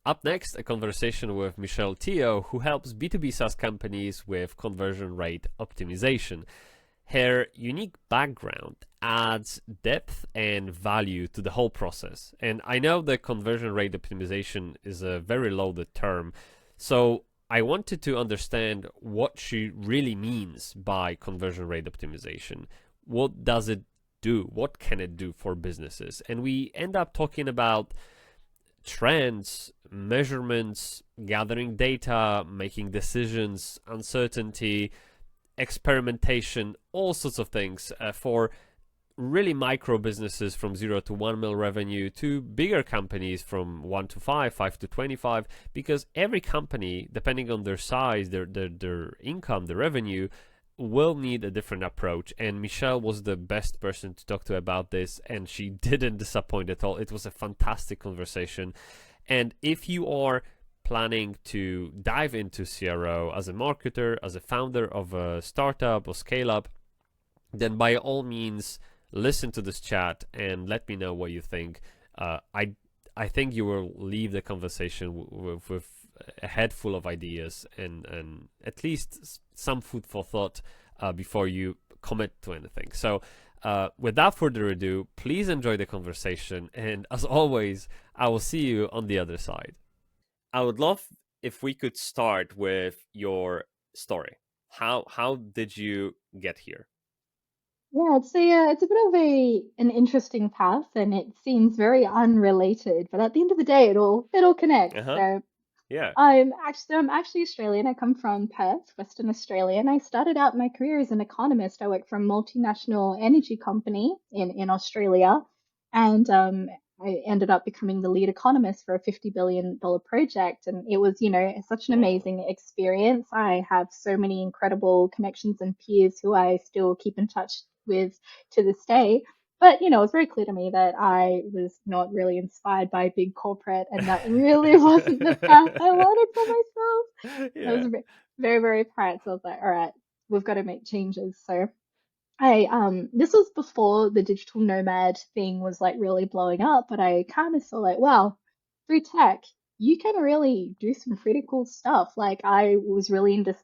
Up next, a conversation with Michelle Teo, who helps B2B SaaS companies with conversion rate optimization. Her unique background adds depth and value to the whole process. And I know that conversion rate optimization is a very loaded term, so I wanted to understand what she really means by conversion rate optimization. What does it do? What can it do for businesses? And we end up talking about trends, measurements, gathering data, making decisions, uncertainty, experimentation, all sorts of things for really micro businesses from 0 to 1 mil revenue to bigger companies from 1 to 5, 5 to 25, because every company, depending on their size, their income, their revenue, will need a different approach. And Michelle was the best person to talk to about this, and she didn't disappoint at all. It was a fantastic conversation. And if you are planning to dive into CRO as a marketer, as a founder of a startup or scale up, then by all means listen to this chat and let me know what you think. I think you will leave the conversation with a head full of ideas and at least some food for thought before you commit to anything. So without further ado, please enjoy the conversation, and as always, I will see you on the other side. I would love if we could start with your story. How did you get here? Yeah, it's a bit of an interesting path, and it seems very unrelated, but at the end of the day, it all connects. Uh-huh. So Yeah. I'm actually Australian. I come from Perth, Western Australia, and I started out my career as an economist. I worked for a multinational energy company in Australia, and I ended up becoming the lead economist for a $50 billion project. And it was, such an Wow. amazing experience. I have so many incredible connections and peers who I still keep in touch with to this day. But, it was very clear to me that I was not really inspired by big corporate, and that really wasn't the path I wanted for myself. I Yeah. was very, very apparent. So I was like, all right, we've got to make changes. So I this was before the digital nomad thing was like really blowing up, but I kind of saw like, wow, through tech, you can really do some pretty cool stuff. Like I was really into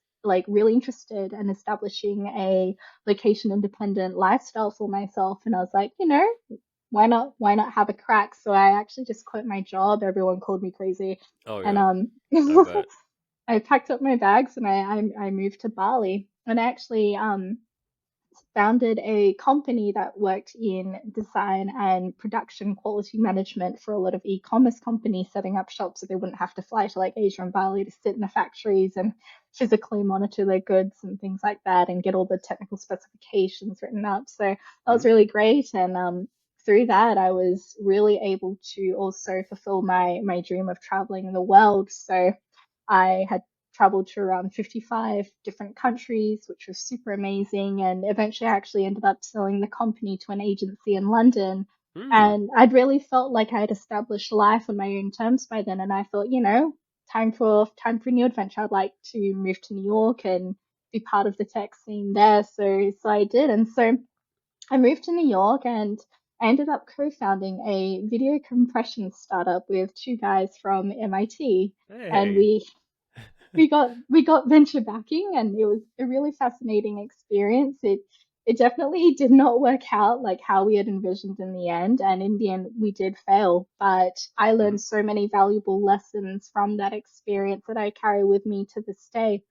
really interested in establishing a location independent lifestyle for myself, and I was like, why not have a crack? So I actually just quit my job. Everyone called me crazy, Oh and yeah, I bet. I packed up my bags and I moved to Bali, and I actually founded a company that worked in design and production quality management for a lot of e-commerce companies, setting up shops so they wouldn't have to fly to like Asia and Bali to sit in the factories and physically monitor their goods and things like that and get all the technical specifications written up. So that was Mhm. really great. And through that, I was really able to also fulfill my dream of traveling the world. So I had traveled to around 55 different countries, which was super amazing. And eventually, I actually ended up selling the company to an agency in London. Mm. And I'd really felt like I had established life on my own terms by then. And I thought, time for a new adventure. I'd like to move to New York and be part of the tech scene there. So I did. And so I moved to New York, and I ended up co-founding a video compression startup with two guys from MIT. And Hey. we got venture backing, and it was a really fascinating experience. It definitely did not work out like how we had envisioned in the end, and in the end we did fail, but I Mhm. learned so many valuable lessons from that experience that I carry with me to this day.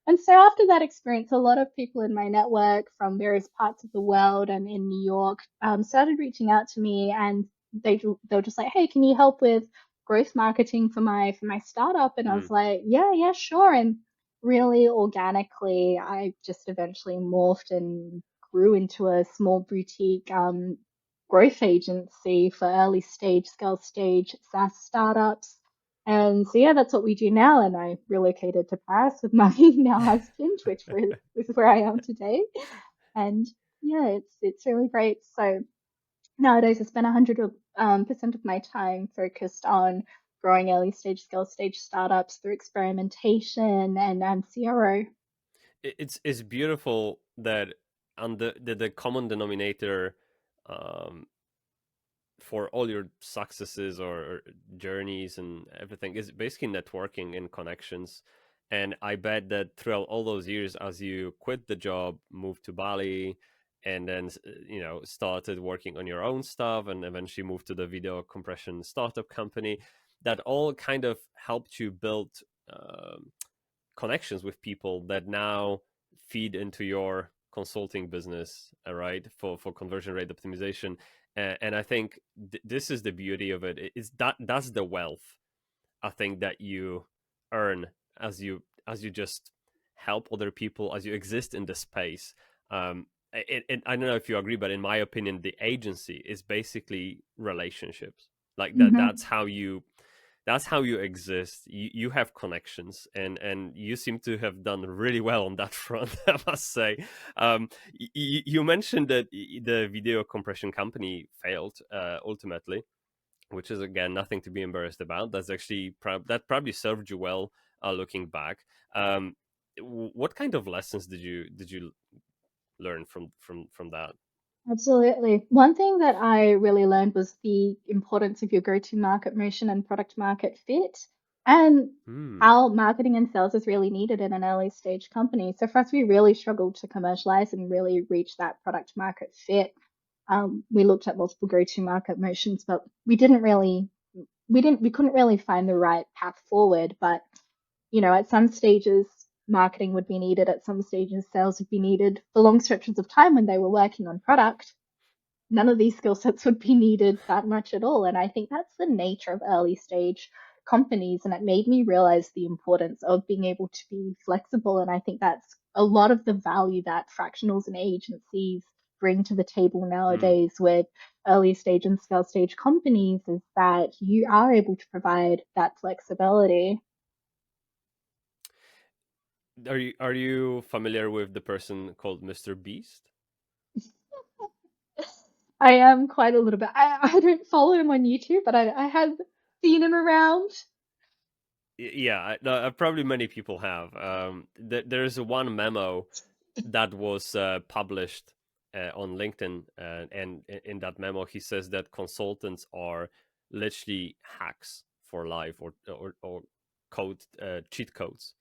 And so after that experience, a lot of people in my network from various parts of the world and in New York started reaching out to me, and they were just like, "Hey, can you help with growth marketing for my startup?" And I Mm. was like, "Yeah, yeah, sure." And really organically, I just eventually morphed and grew into a small boutique growth agency for early stage, scale stage SaaS startups. And so yeah, that's what we do now. And I relocated to Paris with my now husband, which is where I am today. And yeah, it's really great. So nowadays I spend 100% of my time focused on growing early stage, scale stage startups through experimentation and CRO. It's beautiful that on the common denominator um, for all your successes or journeys and everything is basically networking and connections. And I bet that throughout all those years, as you quit the job, moved to Bali, and then started working on your own stuff, and eventually moved to the video compression startup company, that all kind of helped you build um, connections with people that now feed into your consulting business, right? For conversion rate optimization. And I think this is the beauty of it. Is that's the wealth I think that you earn as you just help other people, as you exist in the space. I don't know if you agree, but in my opinion, the agency is basically relationships. Like that. Hmm. That's how you exist. You have connections, and you seem to have done really well on that front. I must say. You mentioned that the video compression company failed ultimately, which is again nothing to be embarrassed about. That's actually that probably served you well looking back. Um, what kind of lessons did you learn from that? Absolutely. One thing that I really learned was the importance of your go-to-market motion and product market fit, and Hmm. how marketing and sales is really needed in an early stage company. So for us, we really struggled to commercialize and really reach that product market fit. We looked at multiple go-to-market motions, but we couldn't really find the right path forward. But at some stages, marketing would be needed. At some stages, sales would be needed. For long stretches of time when they were working on product, none of these skill sets would be needed that much at all. And I think that's the nature of early stage companies. And it made me realize the importance of being able to be flexible. And I think that's a lot of the value that fractionals and agencies bring to the table Hmm. nowadays with early stage and scale stage companies, is that you are able to provide that flexibility. Are you familiar with the person called Mr. Beast? I am quite a little bit. I don't follow him on YouTube, but I have seen him around. Yeah, no, probably many people have. There's one memo that was published on LinkedIn, and in that memo, he says that consultants are literally hacks for life, or code cheat codes,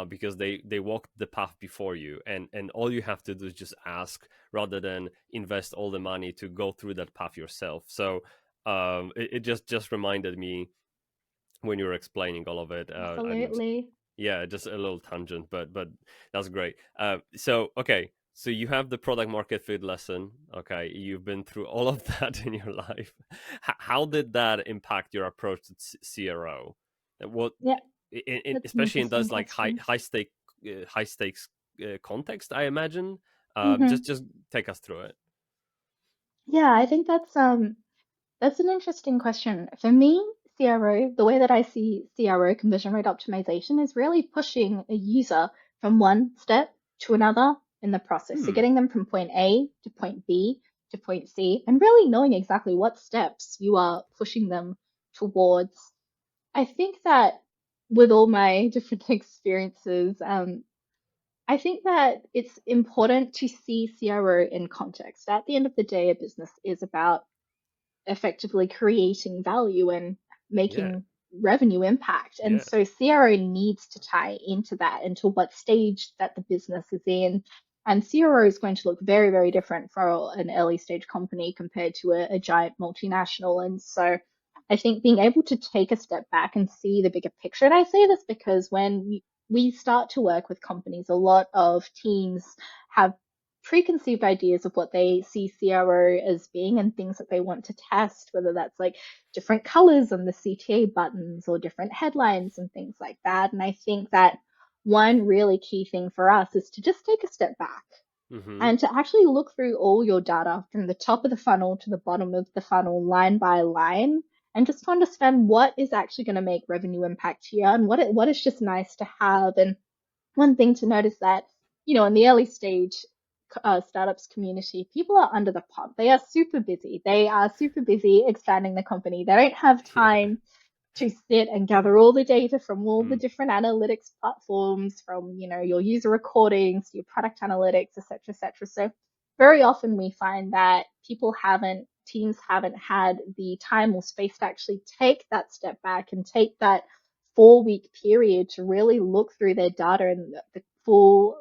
because they walk the path before you, and all you have to do is just ask, rather than invest all the money to go through that path yourself. So it just reminded me when you were explaining all of it. And Absolutely. yeah, just a little tangent, but that's great. So okay, so you have the product market fit lesson. Okay, you've been through all of that in your life. How did that impact your approach to CRO? What, Yeah, that's an especially in interesting those like question. high stakes context, I imagine. Just Hmm. just take us through it. Yeah, I think that's an interesting question. For me, CRO, the way that I see CRO, conversion rate optimization, is really pushing a user from one step to another in the process. So Hmm. getting them from point A to point B to point C, and really knowing exactly what steps you are pushing them towards. I think that with all my different experiences, I think that it's important to see CRO in context. At the end of the day, a business is about effectively creating value and Yeah. making revenue impact. And Yeah. so CRO needs to tie into that, into what stage that the business is in. And CRO is going to look very, very different for an early stage company compared to a giant multinational. And so I think being able to take a step back and see the bigger picture. And I say this because when we start to work with companies, a lot of teams have preconceived ideas of what they see CRO as being and things that they want to test, whether that's like different colors on the CTA buttons or different headlines and things like that. And I think that one really key thing for us is to just take a step back Mm-hmm. and to actually look through all your data from the top of the funnel to the bottom of the funnel, line by line, and just to understand what is actually going to make revenue impact here and what is just nice to have. And one thing to notice that, in the early stage startups community, people are under the pump. They are super busy. They are super busy expanding the company. They don't have Yeah. time to sit and gather all the data from all the Mm. different analytics platforms, from your user recordings, your product analytics, etc., etc. So very often we find that people haven't teams haven't had the time or space to actually take that step back and take that 4 week period to really look through their data and the full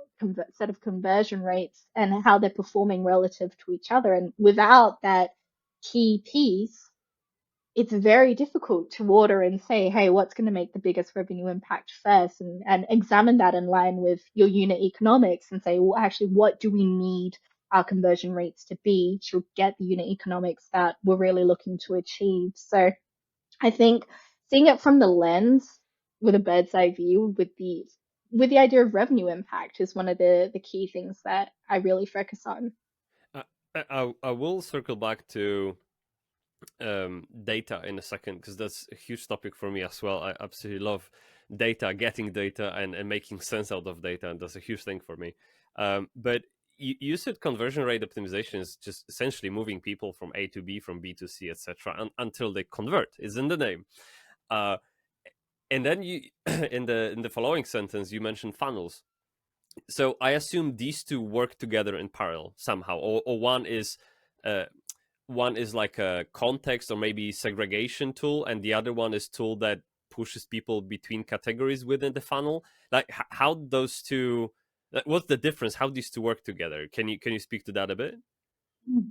set of conversion rates and how they're performing relative to each other. And without that key piece, it's very difficult to order and say, hey, what's going to make the biggest revenue impact first, and examine that in line with your unit economics and say, well, actually, what do we need our conversion rates to be to get the unit economics that we're really looking to achieve? So I think seeing it from the lens with a bird's eye view with the idea of revenue impact is one of the key things that I really focus on. Uh, I will circle back to data in a second, because that's a huge topic for me as well. I absolutely love data, getting data, and making sense out of data, and that's a huge thing for me. But you said conversion rate optimization is just essentially moving people from A to B, from B to C, etc., until they convert. It's in the name. And then you, in the following sentence, you mentioned funnels. So I assume these two work together in parallel somehow, or one is like a context or maybe segregation tool, and the other one is tool that pushes people between categories within the funnel. Like how those two, what's the difference? How these two work together? Can you speak to that a bit? Mm.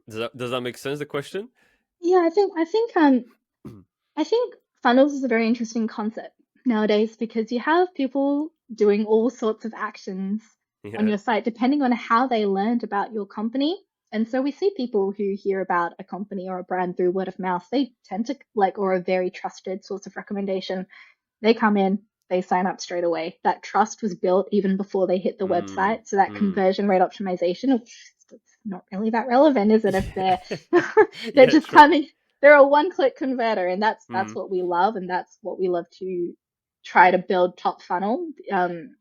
Does that make sense? The question. Yeah, I think funnels is a very interesting concept nowadays because you have people doing all sorts of actions on Yeah. your site depending on how they learned about your company. And so we see people who hear about a company or a brand through word of mouth. They tend to like, or a very trusted source of recommendation. They come in, they sign up straight away. That trust was built even before they hit the Mm, website. So that mm. conversion rate optimization, it's not really that relevant, is it? If Yeah. they're Yeah. just True. coming, they're a one-click converter, and that's Mm. what we love, and that's what we love to try to build top funnel.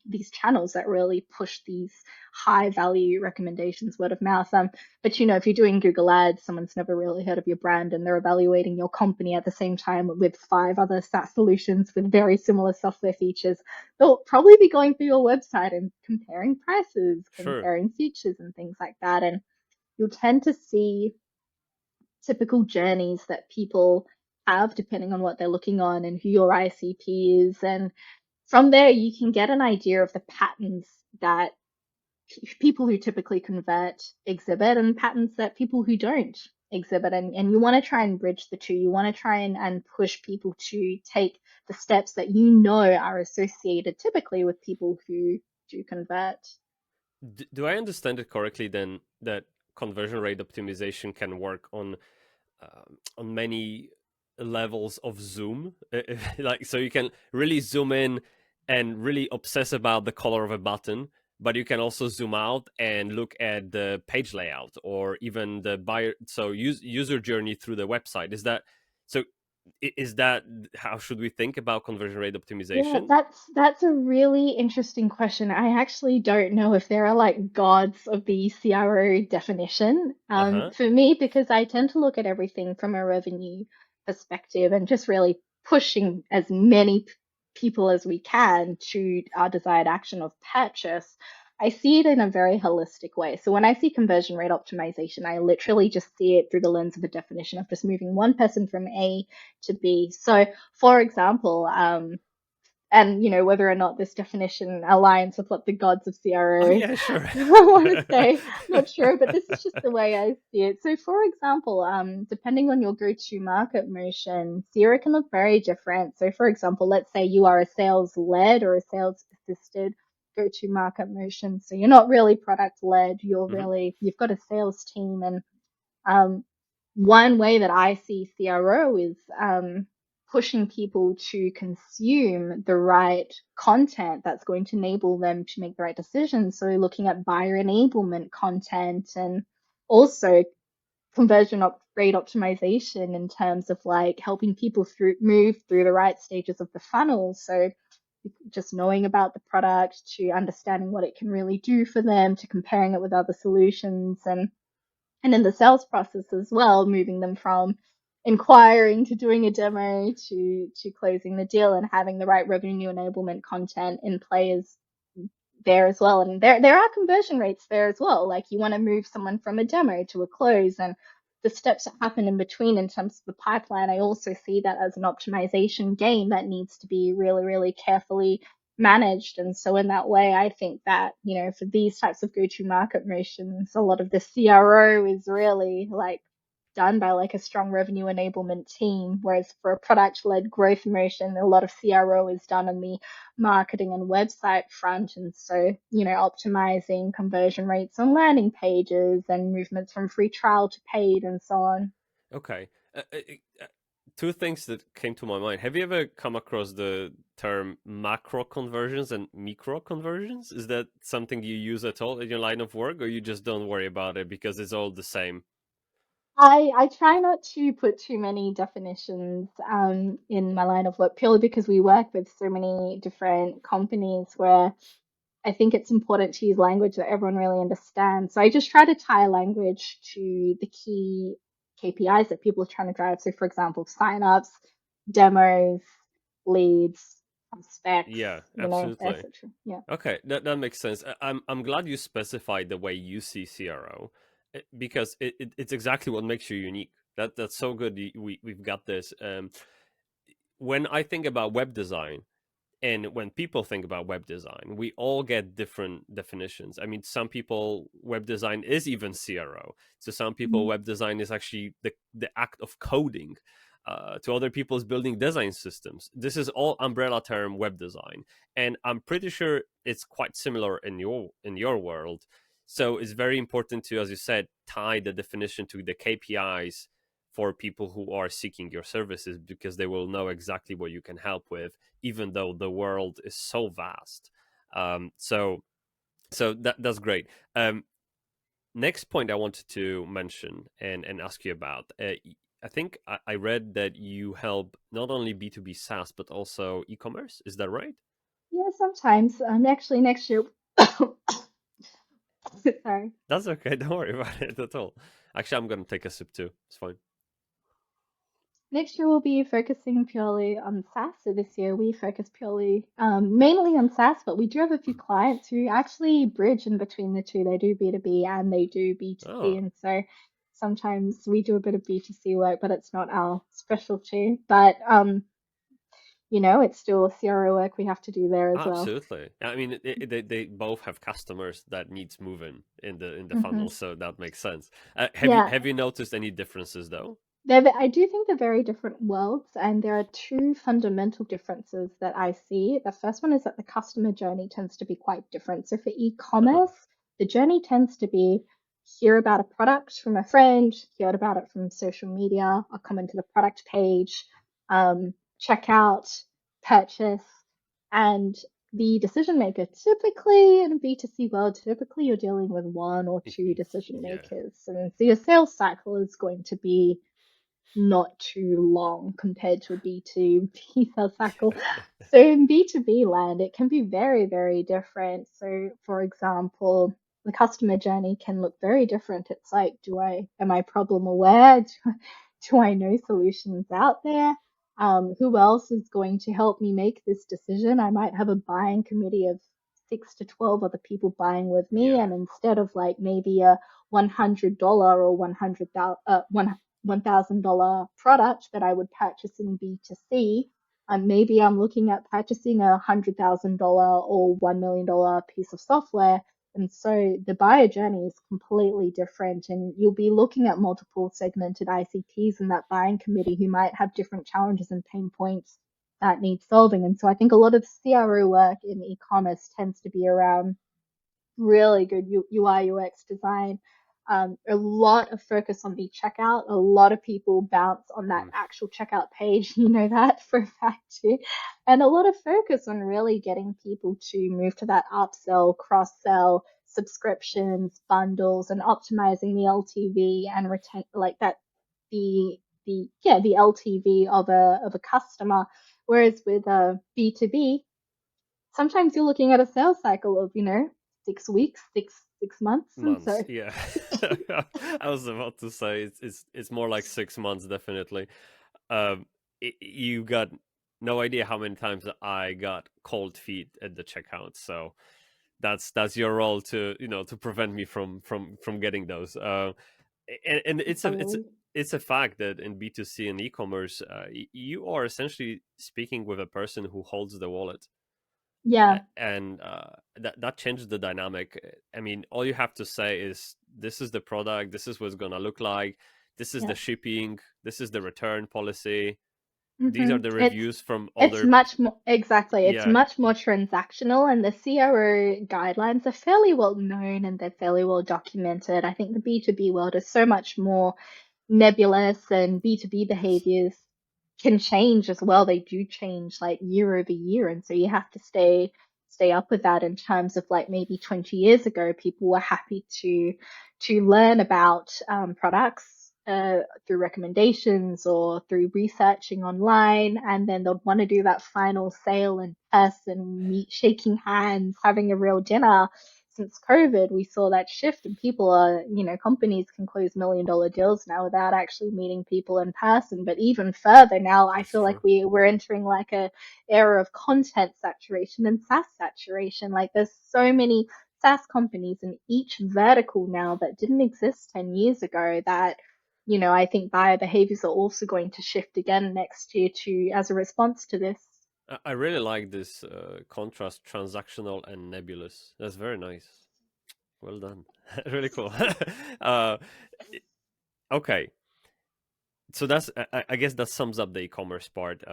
These channels that really push these high value recommendations word of mouth. But if you're doing Google Ads, someone's never really heard of your brand and they're evaluating your company at the same time with 5 other SaaS solutions with very similar software features. They'll probably be going through your website and comparing prices, Sure. comparing features and things like that. And you'll tend to see typical journeys that people have depending on what they're looking on and who your ICP is. And from there, you can get an idea of the patterns that people who typically convert exhibit and patterns that people who don't exhibit. And you want to try and bridge the two. You want to try and push people to take the steps that are associated typically with people who do convert. Do I understand it correctly then that conversion rate optimization can work on many levels of zoom? Like, so you can really zoom in and really obsess about the color of a button, but you can also zoom out and look at the page layout or even the buyer, so user journey through the website. Is that so? Is that how should we think about conversion rate Yeah, optimization? that's a really interesting question. I actually don't know if there are like gods of the CRO definition. Uh-huh. For me, because I tend to look at everything from a revenue perspective and just really pushing as many people as we can to our desired action of purchase. I see it in a very holistic way. So when I see conversion rate optimization, I literally just see it through the lens of a definition of just moving one person from A to B. So, for example, and whether or not this definition aligns with what the gods of Oh CRO yeah, sure. want to say, not sure, but this is just the way I see it. So, for example, depending on your go-to-market motion, CRO can look very different. So, for example, let's say you are a sales-led or a sales-assisted go-to-market motion. So you're not really product-led. Mhm. You've got a sales team, and um, one way that I see CRO is pushing people to consume the right content that's going to enable them to make the right decisions. So looking at buyer enablement content and also rate optimization in terms of like helping people move through the right stages of the funnel. So just knowing about the product to understanding what it can really do for them to comparing it with other solutions and in the sales process as well, moving them from inquiring to doing a demo to closing the deal and having the right revenue enablement content in play is there as well. And there are conversion rates there as well. Like you want to move someone from a demo to a close, and the steps that happen in between in terms of the pipeline, I also see that as an optimization game that needs to be really, really carefully managed. And so in that way, I think that, for these types of go-to-market motions, a lot of the CRO is really like done by like a strong revenue enablement team, whereas for a product-led growth motion, a lot of CRO is done on the marketing and website front. And so, optimizing conversion rates on landing pages and movements from free trial to paid and so on. Okay. Two things that came to my mind. Have you ever come across the term macro conversions and micro conversions? Is that something you use at all in your line of work, or you just don't worry about it because it's all the same? I try not to put too many definitions in my line of work purely because we work with so many different companies where I think it's important to use language that everyone really understands. So I just try to tie language to the key KPIs that people are trying to drive. So, for example, signups, demos, leads, specs, Yeah, absolutely. etc. Yeah. Okay, that makes sense. I'm glad you specified the way you see CRO, because it's exactly what makes you unique. That's so good. We've got this. When I think about web design, and when people think about web design, we all get different definitions. I mean, some people, web design is even CRO. To some people, Mhm. web design is actually the act of coding. To other people, it's building design systems. This is all umbrella term web design, and I'm pretty sure it's quite similar in your world. So it's very important to, as you said, tie the definition to the KPIs for people who are seeking your services, because they will know exactly what you can help with, even though the world is so vast. So that's great. Next point I wanted to mention and ask you about. I think I read that you help not only B2B SaaS but also e-commerce. Is that right? Yeah, sometimes. Actually, next year, sorry. That's okay. Don't worry about it at all. Actually, I'm gonna take a sip too. It's fine. Next year we'll be focusing purely on SaaS. So this year we focus purely, mainly on SaaS, but we do have a few clients who actually bridge in between the two. They do B2B and they do B2C, Oh, and so sometimes we do a bit of B2C work, but it's not our specialty. But it's still CRO work we have to do there as well. absolutely. I mean, they both have customers that needs moving in the Hmm. funnel, so that makes sense. Yeah, Have you noticed any differences though? I do think they're very different worlds, and there are two fundamental differences that I see. The first one is that the customer journey tends to be quite different. So for Oh, e-commerce, the journey tends to be hear about a product from a friend, hear about it from social media, or come into the product page, check out, purchase, and the decision maker, typically in a B2C world, typically you're dealing with one or two decision yeah, makers. And so your sales cycle is going to be not too long compared to a B2B sales cycle. yeah, So in B2B land, it can be very, very different. So for example, the customer journey can look very different. It's like, am I problem aware? Do I know solutions out there? Who else is going to help me make this decision? I might have a buying committee of 6 to 12 other people buying with me, yeah, and instead of like maybe a $100 or $1,000 product that I would purchase in B2C, maybe I'm looking at purchasing a $100,000 or $1 million piece of software. And so the buyer journey is completely different, and you'll be looking at multiple segmented ICPs in that buying committee who might have different challenges and pain points that need solving. And so I think a lot of CRO work in e-commerce tends to be around really good UI UX design. A lot of focus on the checkout. A lot of people bounce on that mm, actual checkout page. You know that for a fact too. And a lot of focus on really getting people to move to that upsell, cross sell, subscriptions, bundles, and optimizing the LTV and retain like that the LTV of a customer. Whereas with a B2B, sometimes you're looking at a sales cycle of 6 weeks, six months, and months. so Yeah, I was about to say it's more like 6 months, definitely. Um, you got no idea how many times I got cold feet at the checkout. So that's your role to to prevent me from getting those. And it's a totally. it's a fact that in B2C and e-commerce, you are essentially speaking with a person who holds the wallet. Yeah. And that changes the dynamic. I mean, all you have to say is, this is the product, this is what's gonna look like, this is Yeah. the shipping, this is the return policy, these are hmm the It's reviews from it's other. much more exactly. It's Yeah, much more transactional, and the CRO guidelines are fairly well known and they're fairly well documented. I think the B2B world is so much more nebulous, and B2B yes, behaviors can change as well. They do change like year over year. And so you have to stay up with that in terms of like maybe 20 years ago, people were happy to learn about products through recommendations or through researching online, and then they'd want to do that final sale in person, meet, shaking hands, having a real dinner. Since COVID, we saw that shift, and people are, companies can close $1 million deals now without actually meeting people in person. But even further now, I that's feel like true. we're entering like a era of content saturation and SaaS saturation. Like there's so many SaaS companies in each vertical now that didn't exist 10 years ago that, I think buyer behaviors are also going to shift again next year to as a response to this. I really like this contrast, transactional and nebulous. That's very nice. Well done. Really cool. uh, okay, so that's I guess that sums up the e-commerce part.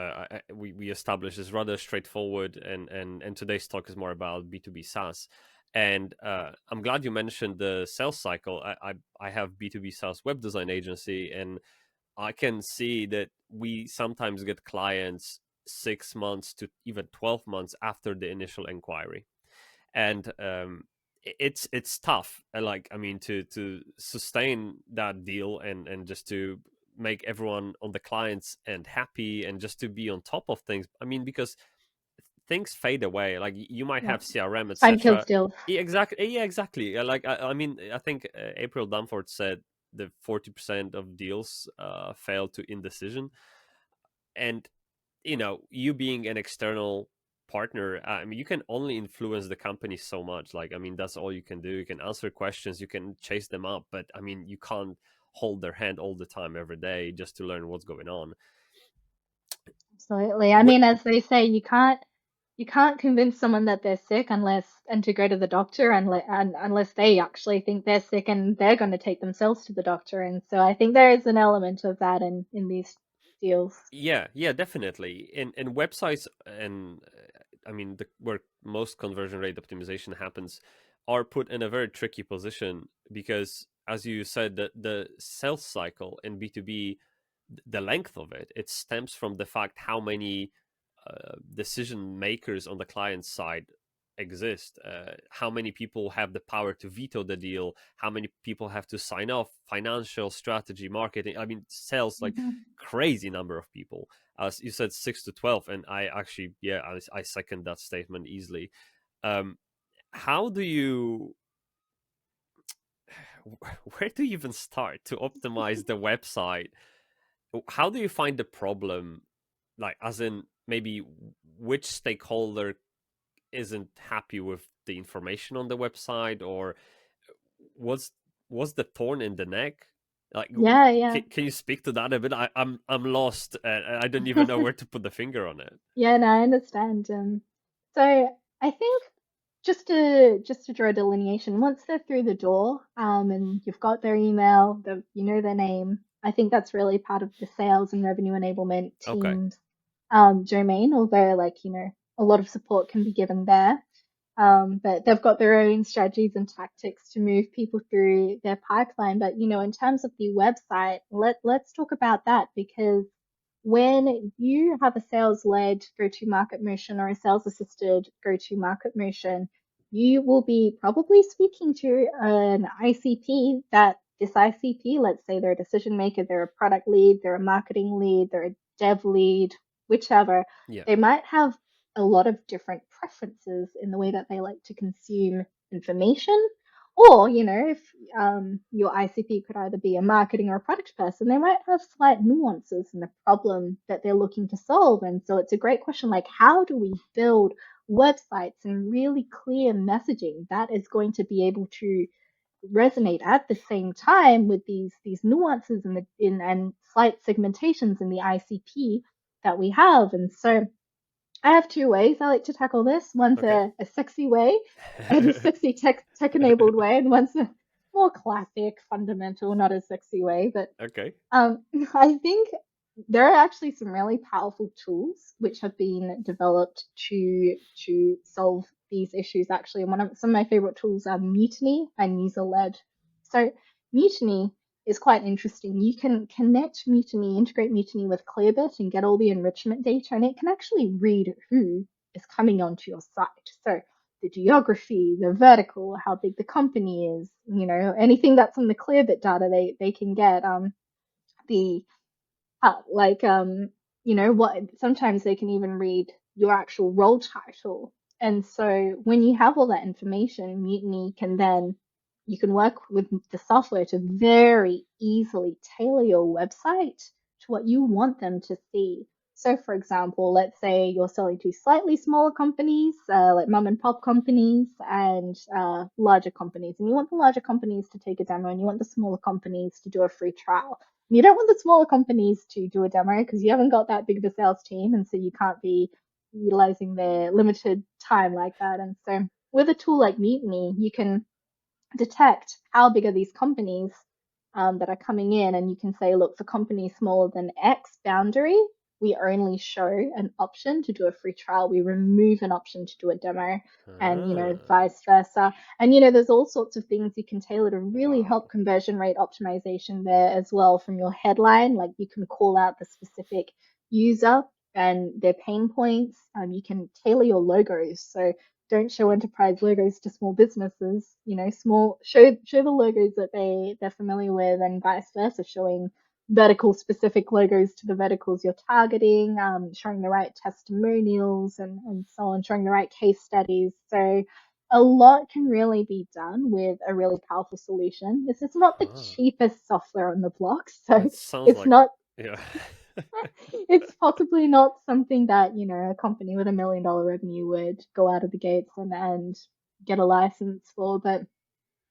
We established is rather straightforward, and today's talk is more about B2B SaaS. And I'm glad you mentioned the sales cycle. I have B2B SaaS web design agency, and I can see that we sometimes get clients 6 months to even 12 months after the initial inquiry. And it's tough. Like, I mean, to sustain that deal, and just to make everyone on the clients end happy, and just to be on top of things. I mean, because things fade away. Like, you might Yeah. have CRM, Time kills etc. deals. Yeah, exactly. Yeah, exactly. Like, I mean, I think April Dunford said that 40% of deals fail to indecision. And you being an external partner, I mean, you can only influence the company so much. Like, I mean, that's all you can do. You can answer questions, you can chase them up, but I mean, you can't hold their hand all the time every day just to learn what's going on. Absolutely. I Wh- mean, as they say, you can't convince someone that they're sick and to go to the doctor unless they actually think they're sick and they're going to take themselves to the doctor. And so I think there is an element of that in these deals. yeah, yeah, definitely. In websites, and I mean, where most conversion rate optimization happens, are put in a very tricky position, because, as you said, the sales cycle in B2B, the length of it stems from the fact how many decision makers on the client side exist. How many people have the power to veto the deal? How many people have to sign off? Financial strategy, marketing. I mean, sales, like, hmm crazy number of people. As you said, 6 to 12, and I actually, yeah, I second that statement easily. Um, how do you? Where do you even start to optimize the website? How do you find the problem? Like, as in, maybe which stakeholder isn't happy with the information on the website, or what's the thorn in the neck? Like, Yeah, yeah. can you speak to that a bit? I'm lost, and I don't even know where to put the finger on it. Yeah, no, I understand. So I think just to draw a delineation, once they're through the door, and you've got their email, you know their name, I think that's really part of the sales and revenue enablement Okay. team's domain, although like, a lot of support can be given there. But they've got their own strategies and tactics to move people through their pipeline. But in terms of the website, let's talk about that, because when you have a sales-led go-to-market motion or a sales-assisted go-to-market motion, you will be probably speaking to an ICP. That this ICP, let's say they're a decision maker, they're a product lead, they're a marketing lead, they're a dev lead, whichever. Yeah. They might have a lot of different preferences in the way that they like to consume information. Or, if your ICP could either be a marketing or a product person, they might have slight nuances in the problem that they're looking to solve. And so it's a great question, like, how do we build websites and really clear messaging that is going to be able to resonate at the same time with these nuances and slight segmentations in the ICP that we have. And so I have two ways I like to tackle this. One's Okay. a sexy way, and a sexy tech enabled way, and one's a more classic, fundamental, not as sexy way. But Okay. um, I think there are actually some really powerful tools which have been developed to solve these issues. Actually, and some of my favorite tools are Mutiny and User Led. So Mutiny is quite interesting. You can connect Mutiny, integrate Mutiny with Clearbit and get all the enrichment data, and it can actually read who is coming onto your site. So the geography, the vertical, how big the company is, anything that's in the Clearbit data, they can get. The like what sometimes they can even read your actual role title. And so when you have all that information, Mutiny can then you can work with the software to very easily tailor your website to what you want them to see. So for example, let's say you're selling to slightly smaller companies, like mom and pop companies, and larger companies, and you want the larger companies to take a demo and you want the smaller companies to do a free trial. You don't want the smaller companies to do a demo because you haven't got that big of a sales team, and so you can't be utilizing their limited time like that. And so with a tool like Mutiny, you can detect how big are these companies that are coming in, and you can say, look, for companies smaller than X boundary, we only show an option to do a free trial. We remove an option to do a demo, and Ah, vice versa. And there's all sorts of things you can tailor to really help wow. conversion rate optimization there as well. From your headline, like you can call out the specific user and their pain points. You can tailor your logos. So don't show enterprise logos to small businesses. Small show the logos that they're familiar with, and vice versa, showing vertical specific logos to the verticals you're targeting, showing the right testimonials and so on, showing the right case studies. So a lot can really be done with a really powerful solution. This is not the Ah, cheapest software on the block, so that sounds it's like, not yeah. it's possibly not something that, a company with $1 million revenue would go out of the gates and get a license for. But,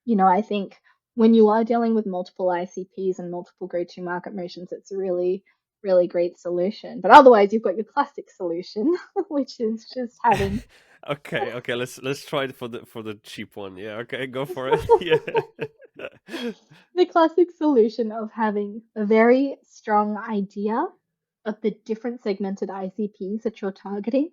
I think when you are dealing with multiple ICPs and multiple go-to-market motions, it's a really, really great solution. But otherwise, you've got your classic solution, which is just having Okay, okay, let's try it for the cheap one. Yeah, okay, go for it. Yeah. the classic solution of having a very strong idea of the different segmented ICPs that you're targeting,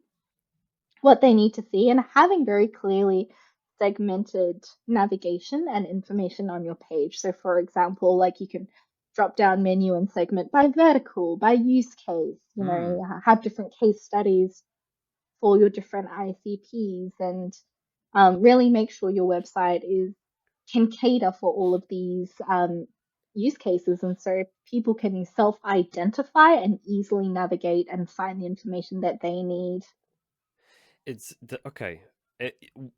what they need to see, and having very clearly segmented navigation and information on your page. So, for example, like you can drop down menu and segment by vertical, by use case, Hmm. have different case studies for your different ICPs, and really make sure your website can cater for all of these use cases, and so people can self-identify and easily navigate and find the information that they need. Okay.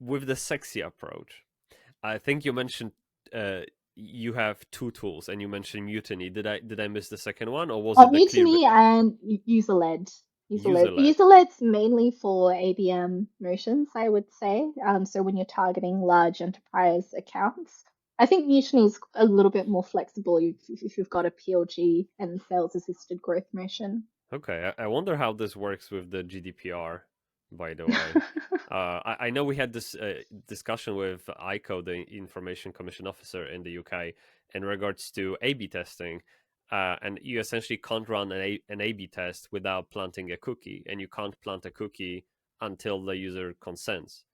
With the sexy approach, I think you mentioned uh, you have two tools, and you mentioned Mutiny. Did I miss the second one, or was it the clear Mutiny and user led. User led. user led? User led's mainly for ABM motions, I would say. So when you're targeting large enterprise accounts, I think Mutiny is a little bit more flexible if you've got a PLG and sales assisted growth motion. Okay, I wonder how this works with the GDPR, by the way. I know we had this discussion with ICO, the Information Commission Officer in the UK, in regards to A/B testing, and you essentially can't run an A/B test without planting a cookie, and you can't plant a cookie until the user consents.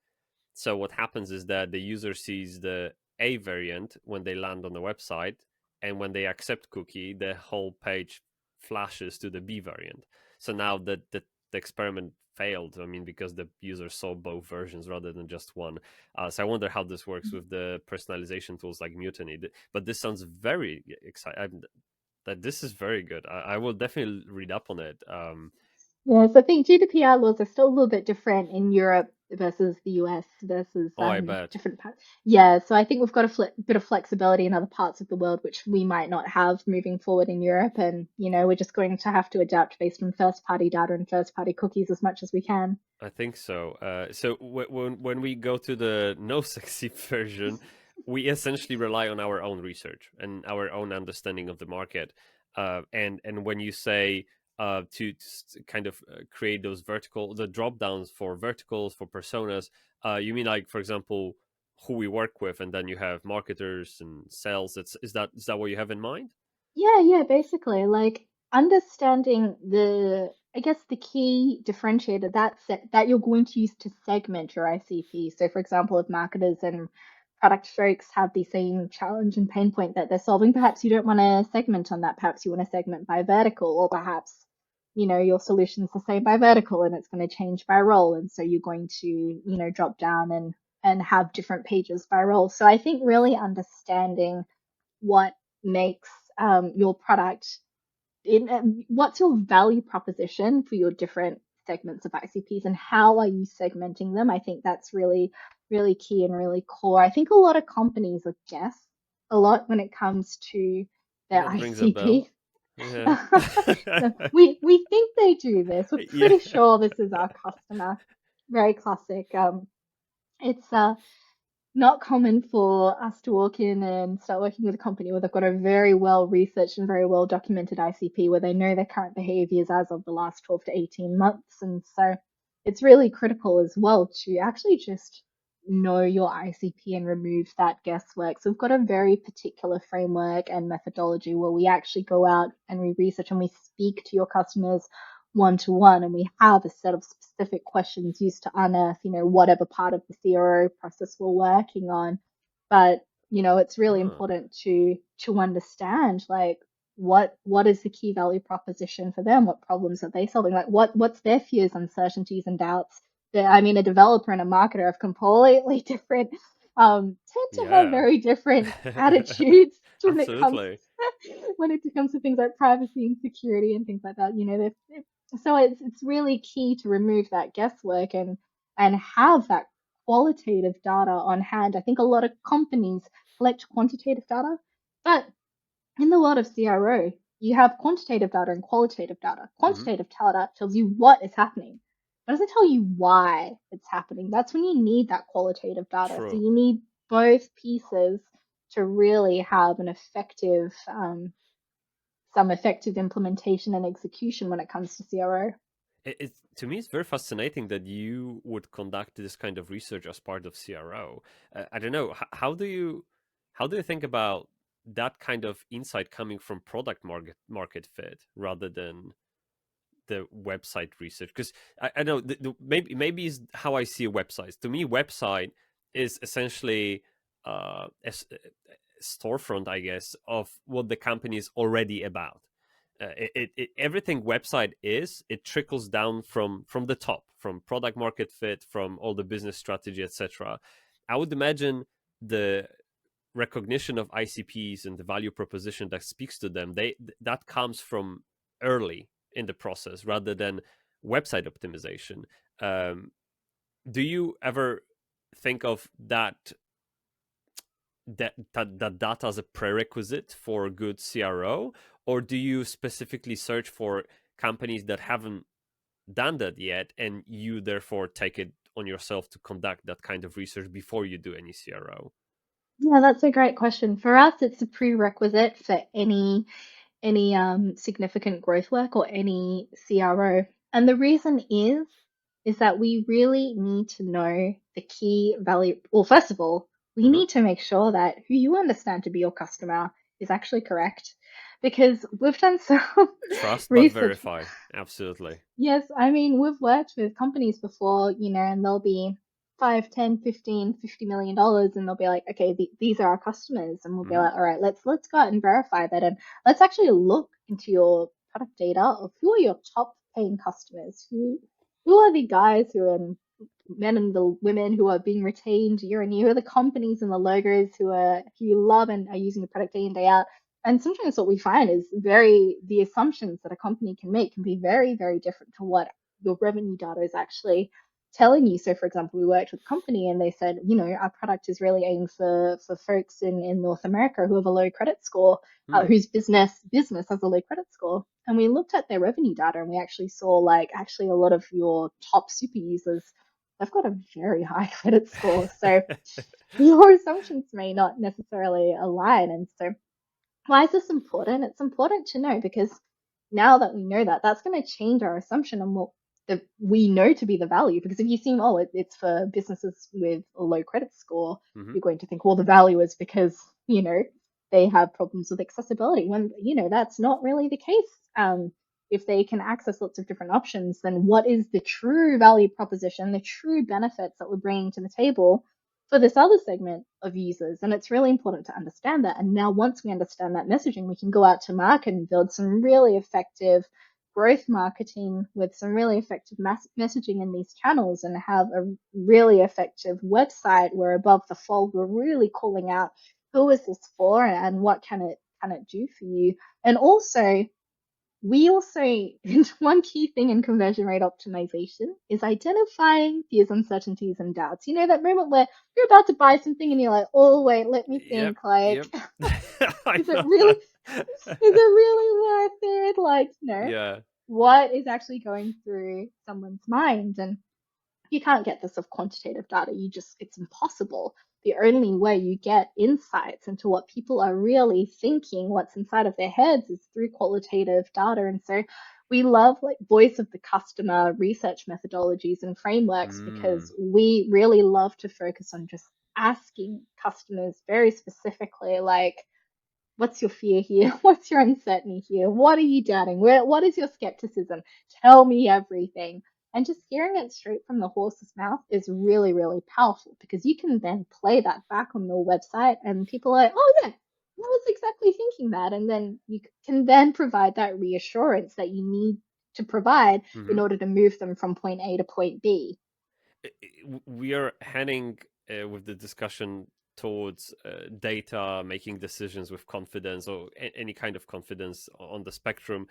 So what happens is that the user sees the A variant when they land on the website, and when they accept cookie, the whole page flashes to the B variant. So now that the experiment failed, I mean, because the user saw both versions rather than just one. So I wonder how this works with the personalization tools like Mutiny. But this sounds very exciting. That this is very good. I will definitely read up on it. Yes, I think GDPR laws are still a little bit different in Europe versus the US versus Oh, I bet. different parts. Yeah, so I think we've got a bit of flexibility in other parts of the world, which we might not have moving forward in Europe. And, we're just going to have to adapt based on first party data and first party cookies as much as we can. I think so. So when we go to the no sexy version, we essentially rely on our own research and our own understanding of the market. And when you say to kind of create those the drop downs for verticals, for personas, you mean like, for example, who we work with, and then you have marketers and sales. Is that what you have in mind? Yeah, yeah, basically, like understanding I guess the key differentiator that you're going to use to segment your ICP. So, for example, if marketers and product folks have the same challenge and pain point that they're solving, perhaps you don't want to segment on that. Perhaps you want to segment by vertical, or perhaps, your solution's the same by vertical and it's going to change by role. And so you're going to, drop down and have different pages by role. So I think really understanding what makes your product what's your value proposition for your different segments of ICPs and how are you segmenting them? I think that's really, really key and really core. I think a lot of companies would guess a lot when it comes to their That rings a bell. ICP. Yeah. So we think they do this. We're Yeah. pretty sure this is our customer. Very classic. It's not common for us to walk in and start working with a company where they've got a very well researched and very well documented ICP where they know their current behaviors as of the last 12 to 18 months. And so it's really critical as well to actually just know your ICP and remove that guesswork. So we've got a very particular framework and methodology where we actually go out and we research and we speak to your customers one to one, and we have a set of specific questions used to unearth, whatever part of the CRO process we're working on. But, it's really Huh. important to understand like what is the key value proposition for them? What problems are they solving? Like what's their fears, uncertainties, and doubts? I mean, a developer and a marketer have completely different, tend to have Yeah. very different attitudes when it comes Absolutely. when it comes to things like privacy and security and things like that. So it's really key to remove that guesswork and have that qualitative data on hand. I think a lot of companies collect quantitative data, but in the world of CRO, you have quantitative data and qualitative data. Hmm. Quantitative data tells you what is happening. It doesn't tell you why it's happening. That's when you need that qualitative data. So True. you need both pieces to really have some effective implementation and execution when it comes to CRO. To me, it's very fascinating that you would conduct this kind of research as part of CRO. I don't know. How do you think about that kind of insight coming from product market fit rather than the website research? Because I know maybe is how I see websites. To me, website is essentially a storefront, I guess, of what the company is already about. Everything website is, it trickles down from the top, from product market fit, from all the business strategy, etc. I would imagine the recognition of ICPs and the value proposition that speaks to them, that comes from early in the process rather than website optimization. Um, do you ever think of that data as a prerequisite for good CRO, or do you specifically search for companies that haven't done that yet, and you therefore take it on yourself to conduct that kind of research before you do any CRO? Yeah, that's a great question. For us, it's a prerequisite for any significant growth work or any CRO. And the reason is that we really need to know the key value. Well, first of all, we Hmm. need to make sure that who you understand to be your customer is actually correct, because we've done some Trust but research. verify. Absolutely. Yes, I mean, we've worked with companies before, and they'll be 5, 10, 15, $50 million, and they'll be like, okay, these are our customers. And we'll be Hmm. like, all right, let's go out and verify that. And let's actually look into your product data of who are your top paying customers, who are the guys who are men and the women who are being retained year on year, who are the companies and the logos who you love and are using the product day in, day out. And sometimes what we find is the assumptions that a company can make can be very, very different to what your revenue data is actually telling you. So, for example, we worked with a company and they said, our product is really aimed for folks in North America who have a low credit score, Hmm. whose business has a low credit score. And we looked at their revenue data and we actually saw like actually a lot of your top super users they've got a very high credit score. So your assumptions may not necessarily align. And so why is this important? It's important to know because now that we know that, that's going to change our assumption on what we know to be the value. Because if you assume, oh, it's for businesses with a low credit score, Hmm. you're going to think, well, the value is because, they have problems with accessibility. When, that's not really the case. If they can access lots of different options, then what is the true value proposition, the true benefits that we're bringing to the table for this other segment of users? And it's really important to understand that. And now, once we understand that messaging, we can go out to market and build some really effective growth marketing with some really effective messaging in these channels and have a really effective website where above the fold we're really calling out who is this for and what can it do for you. And also, we also, one key thing in conversion rate optimization is identifying fears, uncertainties, and doubts. You know, that moment where you're about to buy something and you're like, oh, wait, let me Yep, think, like, yep. I is it know. really, is it really worth it? Like, Yeah. what is actually going through someone's mind? And you can't get this of quantitative data. It's impossible. The only way you get insights into what people are really thinking, what's inside of their heads, is through qualitative data. And so we love like voice of the customer research methodologies and frameworks Mm. because we really love to focus on just asking customers very specifically, like, what's your fear here? What's your uncertainty here? What are you doubting? What is your skepticism? Tell me everything. And just hearing it straight from the horse's mouth is really, really powerful because you can then play that back on your website and people are like, oh, yeah, I was exactly thinking that. And then you can then provide that reassurance that you need to provide in Hmm. order to move them from point A to point B. We are heading with the discussion towards data, making decisions with confidence or any kind of confidence on the spectrum,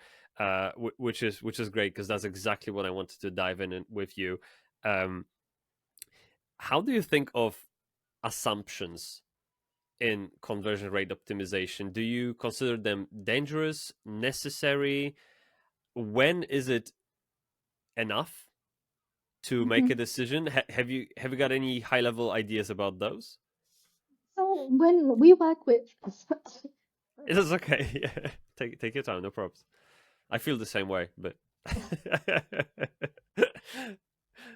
which is great because that's exactly what I wanted to dive in with you. Um, how do you think of assumptions in conversion rate optimization? Do you consider them dangerous, necessary? When is it enough to make Mm-hmm. a decision? Have you got any high level ideas about those? So when we work with, It is okay. Yeah. Take your time, no problems. I feel the same way, but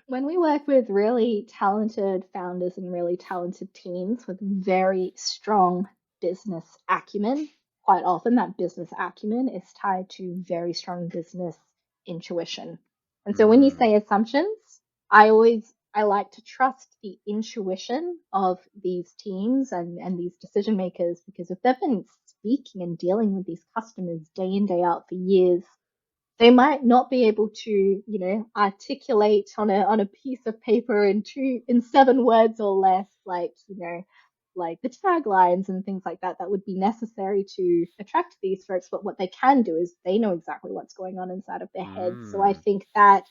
when we work with really talented founders and really talented teams with very strong business acumen, quite often that business acumen is tied to very strong business intuition. And so when you mm, say assumptions, I like to trust the intuition of these teams and these decision makers because if they've been speaking and dealing with these customers day in, day out for years, they might not be able to, articulate on a piece of paper in 7 words or less, like, like the taglines and things like that that would be necessary to attract these folks. But what they can do is they know exactly what's going on inside of their heads. So I mm, think that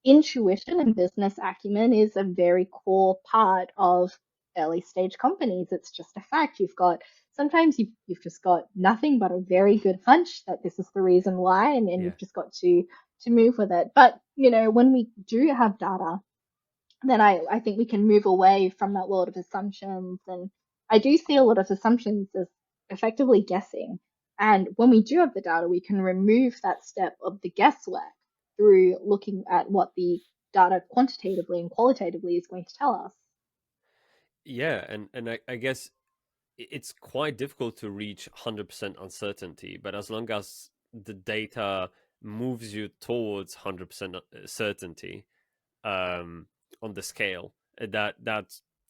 intuition and business acumen is a very core part of early stage companies. It's just a fact. Sometimes you've just got nothing but a very good hunch that this is the reason why, and yeah, you've just got to move with it. But when we do have data, then I think we can move away from that world of assumptions. And I do see a lot of assumptions as effectively guessing. And when we do have the data, we can remove that step of the guesswork through looking at what the data quantitatively and qualitatively is going to tell us. yeah, and I guess it's quite difficult to reach 100% uncertainty, but as long as the data moves you towards 100% certainty, um, on the scale,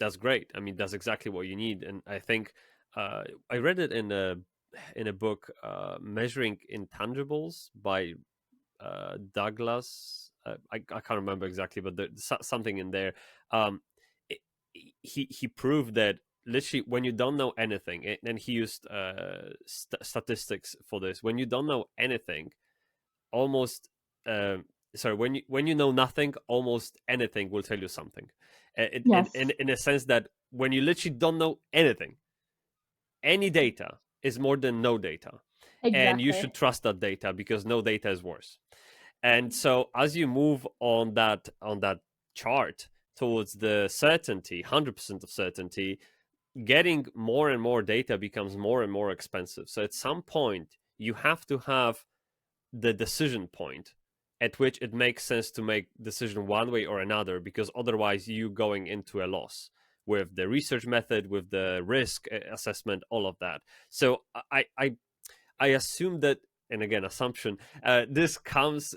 that's great. I mean, that's exactly what you need, and I think I read it in a book, Measuring Intangibles by Douglas. I can't remember exactly, but there's something in there. Um, it, he proved that literally when you don't know anything, and he used statistics for this. When you don't know anything, almost sorry, when you know nothing, almost anything will tell you something. Yes, In a sense that when you literally don't know anything, any data is more than no data, and you exactly. should trust that data because no data is worse. And so as you move on that chart, towards the certainty, 100% of certainty, getting more and more data becomes more and more expensive. So at some point, you have to have the decision point at which it makes sense to make decision one way or another, because otherwise you going into a loss with the research method, with the risk assessment, all of that. So I assume that, and again, assumption, this comes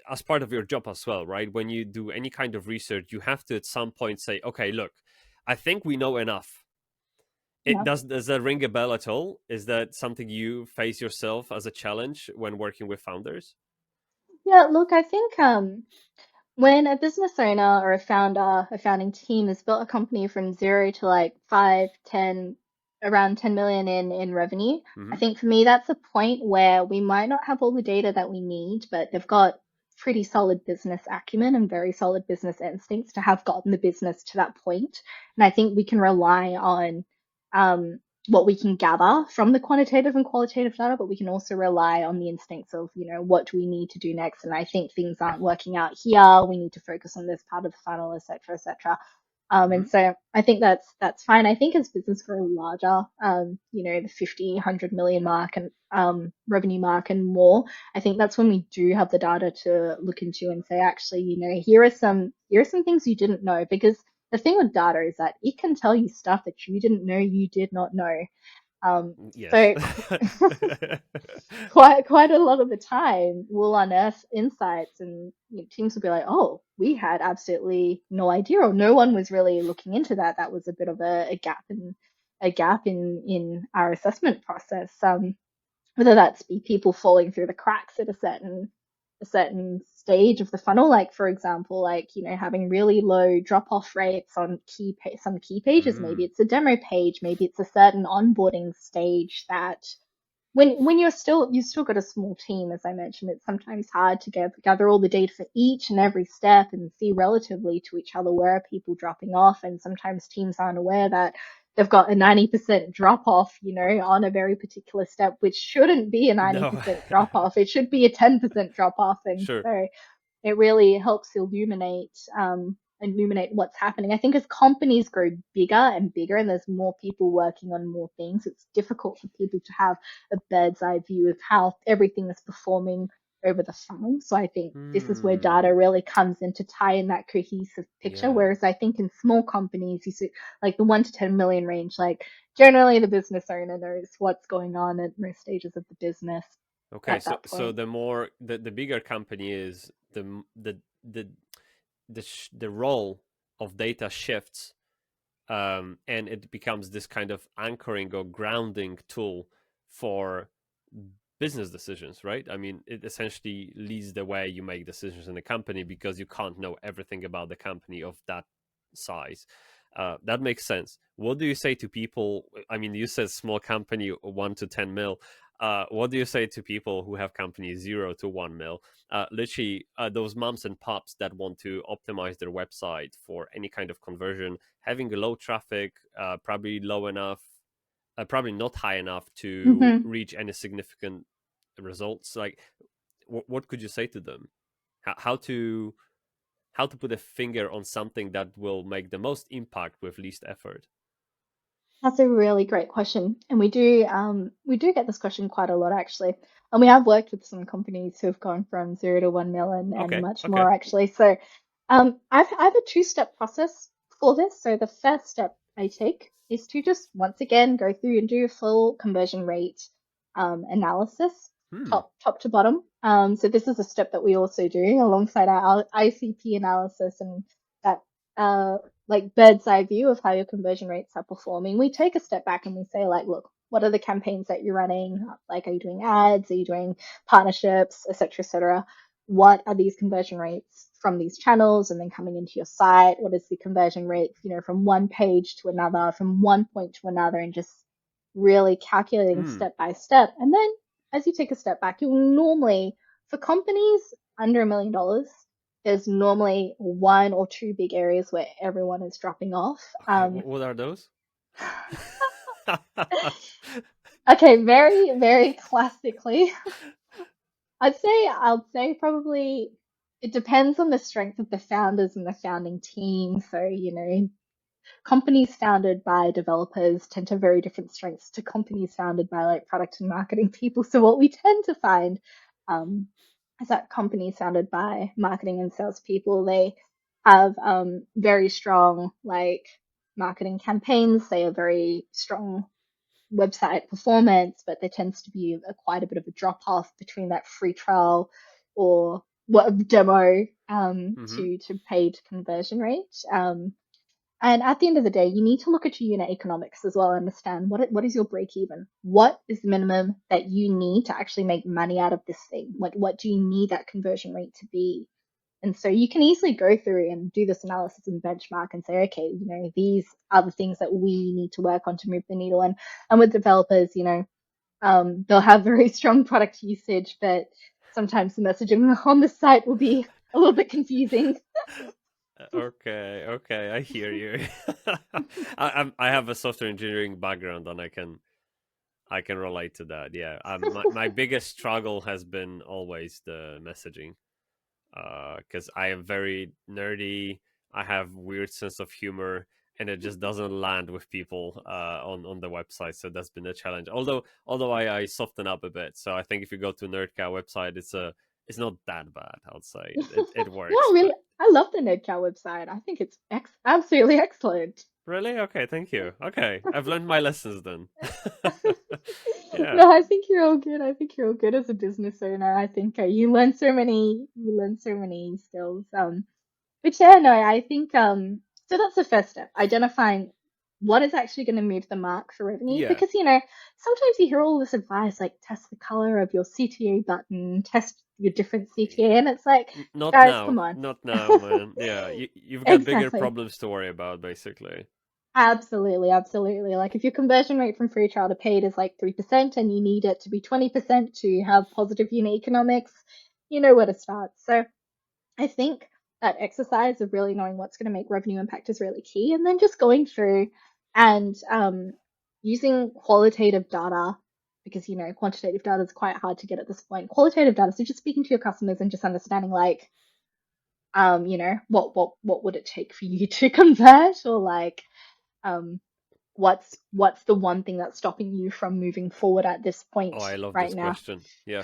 as part of your job as well, right? When you do any kind of research, you have to at some point say, okay, look, I think we know enough. It Yeah. does that ring a bell at all? Is that something you face yourself as a challenge when working with founders? Yeah, look, I think when a business owner or a founder, a founding team has built a company from zero to like 5, 10, around 10 million in revenue, I Mm-hmm. think for me that's a point where we might not have all the data that we need, but they've got pretty solid business acumen and very solid business instincts to have gotten the business to that point. And I think we can rely on um, what we can gather from the quantitative and qualitative data, but we can also rely on the instincts of, what do we need to do next? And I think things aren't working out here. We need to focus on this part of the funnel, et cetera, et cetera. Mm-hmm. And so I think that's fine. I think as business grow larger, the 50, 100 million mark and revenue mark and more, I think that's when we do have the data to look into and say, actually, here are some things you didn't know, because the thing with data is that it can tell you stuff that you didn't know you did not know. Yes. So quite a lot of the time we'll unearth insights and teams will be like, oh, we had absolutely no idea, or no one was really looking into that. That was a bit of a gap in our assessment process. Whether that's be people falling through the cracks at a certain stage of the funnel, like for example, like having really low drop off rates on some key pages. Maybe Mm. it's a demo page, maybe it's a certain onboarding stage that when you've still got a small team, as I mentioned, it's sometimes hard to gather all the data for each and every step and see relatively to each other where are people dropping off. And sometimes teams aren't aware that they've got a 90% drop off, on a very particular step, which shouldn't be a No. 90% drop off. It should be a 10% drop off. And Sure. so it really helps illuminate what's happening. I think as companies grow bigger and bigger and there's more people working on more things, it's difficult for people to have a bird's eye view of how everything is performing over the funnel. So I think this is where data Hmm. really comes in to tie in that cohesive picture. Yeah. Whereas I think in small companies, you see like the 1 to 10 million range, like generally the business owner knows what's going on at most stages of the business Okay. at So that so point. the more the bigger company is, the the role of data shifts, and it becomes this kind of anchoring or grounding tool for business decisions, right? I mean, it essentially leads the way you make decisions in the company, because you can't know everything about the company of that size. That makes sense. What do you say to people? I mean, you said small company, 1 to 10 mil. What do you say to people who have companies 0 to 1 mil? Literally, those moms and pops that want to optimize their website for any kind of conversion, having a low traffic, probably low enough, probably not high enough to Mm-hmm. reach any significant results. Like, what could you say to them? How to put a finger on something that will make the most impact with least effort? That's a really great question, and we do get this question quite a lot actually, and we have worked with some companies who have gone from 0 to 1 mil and Okay, much okay. more actually. So, I have a two-step process for this. So the first step I take is to just once again go through and do a full conversion rate analysis, Hmm. top to bottom. So this is a step that we also do alongside our ICP analysis and that. Like bird's eye view of how your conversion rates are performing. We take a step back and we say, like, look, what are the campaigns that you're running? Like, are you doing ads? Are you doing partnerships, et cetera, et cetera? What are these conversion rates from these channels and then coming into your site? What is the conversion rate, from one page to another, from one point to another, and just really calculating Hmm. step by step. And then as you take a step back, you'll normally, for companies under $1 million, there's normally one or two big areas where everyone is dropping off. Okay, what are those? Okay, very, very classically, I'd say probably. it depends on the strength of the founders and the founding team. So, companies founded by developers tend to have very different strengths to companies founded by like product and marketing people. So what we tend to find um, is that companies founded by marketing and salespeople, they have very strong like marketing campaigns. They are very strong website performance, but there tends to be quite a bit of a drop off between that free trial or what demo Mm-hmm. to paid conversion rate. And at the end of the day, you need to look at your unit economics as well, and understand what is your break even? What is the minimum that you need to actually make money out of this thing? What do you need that conversion rate to be? And so you can easily go through and do this analysis and benchmark and say, okay, these are the things that we need to work on to move the needle. And with developers, they'll have very strong product usage, but sometimes the messaging on the site will be a little bit confusing. Okay, okay, I hear you. I have a software engineering background, and I can relate to that. Yeah, my biggest struggle has been always the messaging, because I am very nerdy. I have weird sense of humor, and it just doesn't land with people on the website. So that's been a challenge. Although I soften up a bit. So I think if you go to Nerdcow website, it's not that bad. I'll say it Yeah, works, really, but I love the NerdCal website. I think it's absolutely excellent. really, okay, thank you. Okay, I've learned my lessons then. Yeah, No, I think you're all good. I think you're all good as a business owner. I think you learn so many skills. But yeah, no, I think so that's the first step, identifying what is actually going to move the mark for revenue. yeah. Because sometimes you hear all this advice like test the color of your CTA button, test your different CTA, and it's like, Not guys, now, come on. not now, man. Yeah, you've got bigger Exactly. problems to worry about, basically. Absolutely, absolutely. Like if your conversion rate from free trial to paid is like 3% and you need it to be 20% to have positive unit economics, you know where to start. So I think that exercise of really knowing what's going to make revenue impact is really key. And then just going through and using qualitative data, because quantitative data is quite hard to get at this point. Qualitative data, so just speaking to your customers and just understanding like what would it take for you to convert, or like um what's the one thing that's stopping you from moving forward at this Oh, point I love right this now. question. Yeah,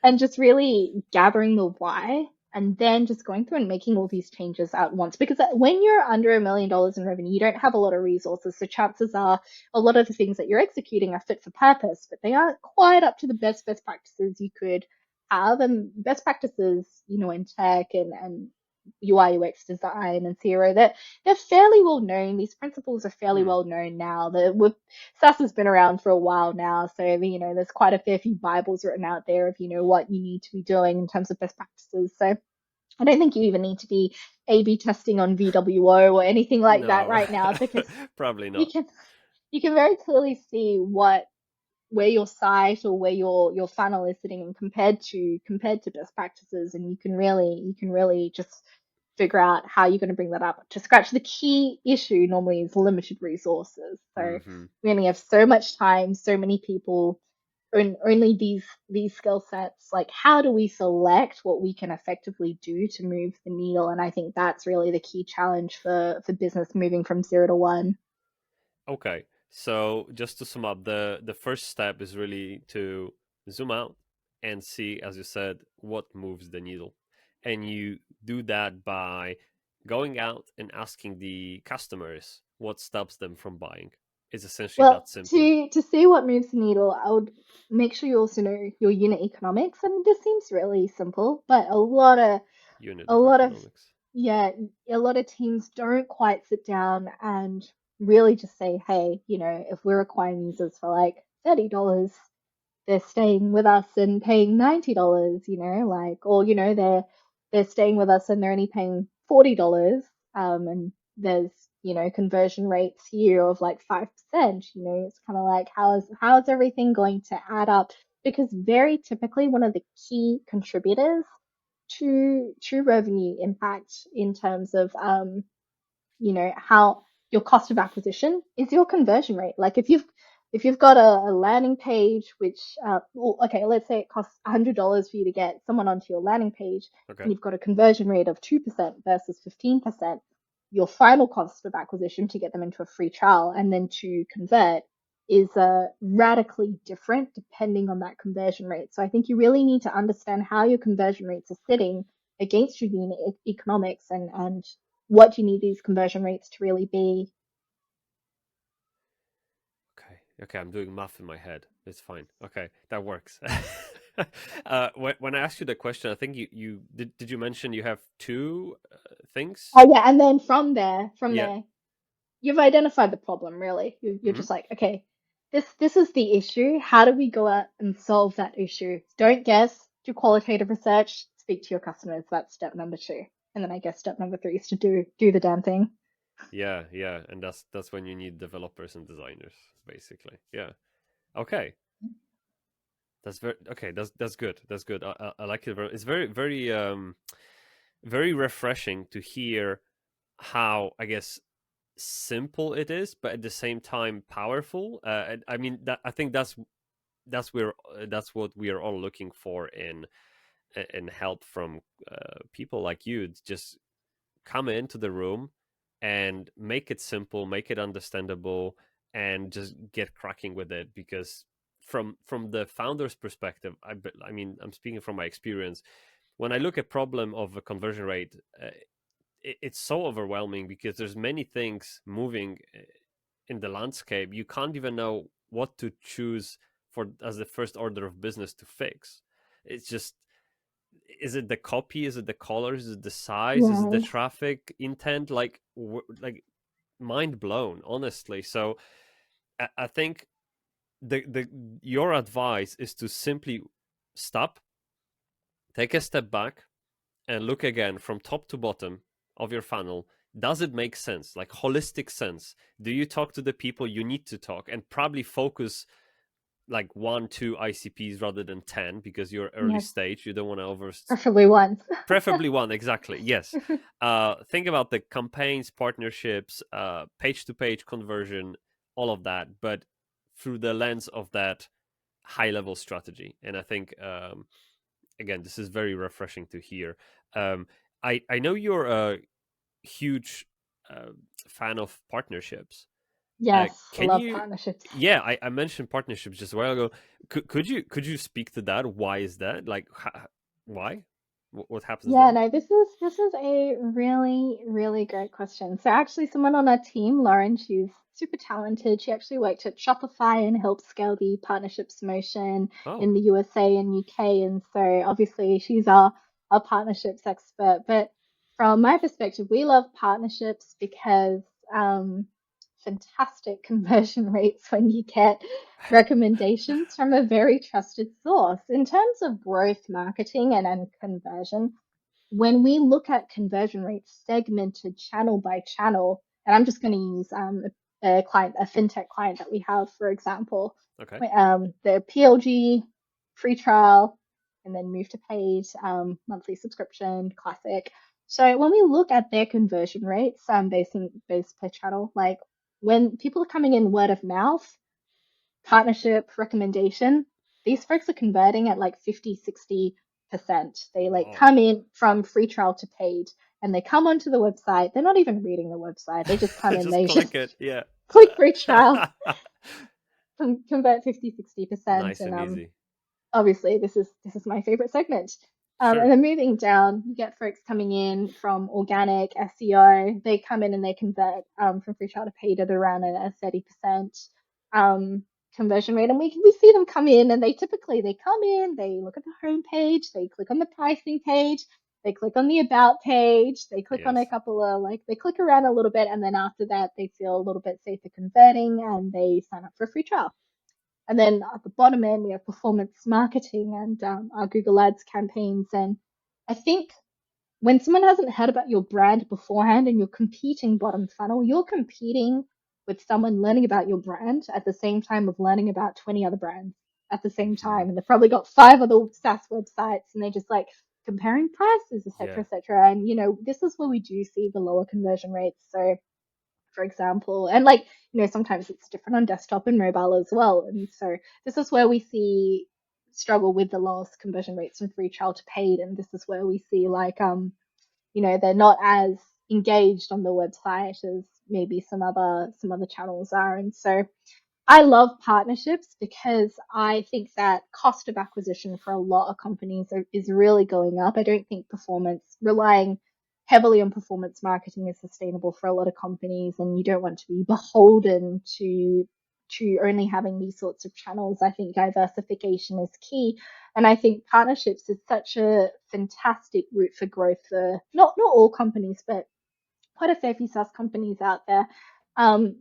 And just really gathering the why, and then just going through and making all these changes at once, because when you're under $1 million in revenue, you don't have a lot of resources, so chances are a lot of the things that you're executing are fit for purpose, but they aren't quite up to the best practices you could have. And best practices, in tech and UI UX design and CRO, that they're fairly well known. These principles are fairly mm, well known now. SaaS has been around for a while now, so there's quite a fair few Bibles written out there of what you need to be doing in terms of best practices. So I don't think you even need to be A/B testing on VWO or anything like that no, right now, because probably you not. can you can very clearly see where your site or where your funnel is sitting and compared to best practices, and you can really just figure out how you're going to bring that up to scratch. The key issue normally is limited resources. So Hmm. we only have so much time, so many people, only these skill sets. Like, how do we select what we can effectively do to move the needle? And I think that's really the key challenge for business moving from 0 to 1. Okay, so just to sum up, the first step is really to zoom out and see, as you said, what moves the needle, and you do that by going out and asking the customers what stops them from buying. It's essentially Well, that simple. to see what moves the needle, I would make sure you also know your unit economics. And this seems really simple, but Unit a of lot of economics. yeah, a lot of teams don't quite sit down and really just say, hey, if we're acquiring users for like $30, they're staying with us and paying $90, like, or they're staying with us and they're only paying $40, and there's conversion rates here of like 5%. It's kind of like, how is everything going to add up? Because very typically one of the key contributors to revenue impact in terms of how your cost of acquisition is your conversion rate. Like, if you've if you've got a landing page, which, okay, let's say it costs $100 for you to get someone onto your landing page, Okay. and you've got a conversion rate of 2% versus 15%, your final cost of acquisition to get them into a free trial and then to convert is radically different depending on that conversion rate. So I think you really need to understand how your conversion rates are sitting against your unit economics, and what you need these conversion rates to really be. Okay. Okay. I'm doing math in my head. It's fine. Okay, that works. When I asked you the question, I think you did. Did you mention you have two things? Oh yeah, and then from Yeah. there, you've identified the problem. Really, you're Hmm. just like, okay, this is the issue. How do we go out and solve that issue? Don't guess. Do qualitative research. Speak to your customers. That's step number two. And then I guess step number three is to do the damn thing. Yeah. Yeah. And that's when you need developers and designers, basically. Yeah. Okay. That's very okay. That's good. That's good. I like it. It's very refreshing to hear how, I guess, simple it is, but at the same time powerful. And I mean that I think that's what we are all looking for in help from people like you. Just come into the room and make it simple, make it understandable, and just get cracking with it. Because from the founder's perspective, I mean, I'm speaking from my experience. When I look at problem of a conversion rate, it's so overwhelming because there's many things moving in the landscape. You can't even know what to choose for as the first order of business to fix. It's just, is it the copy, is it the colors, is it the size, is it the Right. traffic intent, like mind blown, honestly. So I think the your advice is to simply stop, take a step back, and look again from top to bottom of your funnel. Does it make sense, like holistic sense? Do you talk to the people you need to talk, and probably focus like 1 2 ICPs rather than 10, because you're early Yes. stage, you don't want to over, Preferably once. preferably one, exactly, yes. Think about the campaigns, partnerships, page to page conversion, all of that, but through the lens of that high level strategy. And I think again, this is very refreshing to hear. um, I know you're a huge uh, fan of partnerships. Yes, I Can love you, partnerships. yeah, I mentioned partnerships just a while ago. Could you speak to that? Why is that, like, why, what happens Yeah, there? no, this is a really, really great question. So actually someone on our team, Lauren, she's super talented. She actually worked at Shopify and helped scale the partnerships motion Oh, in the USA and UK. And so obviously she's our partnerships expert. But from my perspective, we love partnerships because um fantastic conversion rates when you get recommendations from a very trusted source. In terms of growth marketing and conversion, when we look at conversion rates segmented channel by channel, and I'm just going to use a fintech client that we have, for example, okay. the PLG, free trial, and then move to paid, monthly subscription, classic. So when we look at their conversion rates, based per channel, like when people are coming in word of mouth, partnership recommendation, these folks are converting at like 50, 60%. They like Whoa. come in from free trial to paid, and they come onto the website. They're not even reading the website. They just come in, Just they just click it, yeah. click free trial, convert 50, 60%. Nice And and easy. obviously this is my favorite segment. And Sure. then moving down, you get folks coming in from organic SEO. They come in and they convert from free trial to paid at around a 30% um, conversion rate. And we see them come in, and they come in, they look at the home page, they click on the pricing page, they click on the about page, they click on a Yes. couple of they click around a little bit, and then after that they feel a little bit safer converting, and they sign up for a free trial. And then at the bottom end, we have performance marketing and our Google Ads campaigns. And I think when someone hasn't heard about your brand beforehand and you're competing bottom funnel, you're competing with someone learning about your brand at the same time of learning about 20 other brands at the same Hmm. time. And they've probably got 5 other SaaS websites, and they just like comparing prices, Yeah. etc., etc. And this is where we do see the lower conversion rates. So for example. And like, sometimes it's different on desktop and mobile as well. And so this is where we see struggle with the lowest conversion rates from free trial to paid. And this is where we see like, they're not as engaged on the website as maybe some other channels are. And so I love partnerships because I think that cost of acquisition for a lot of companies is really going up. I don't think relying heavily on performance marketing is sustainable for a lot of companies, and you don't want to be beholden to only having these sorts of channels. I think diversification is key, and I think partnerships is such a fantastic route for growth for not all companies, but quite a fair few SaaS companies out there,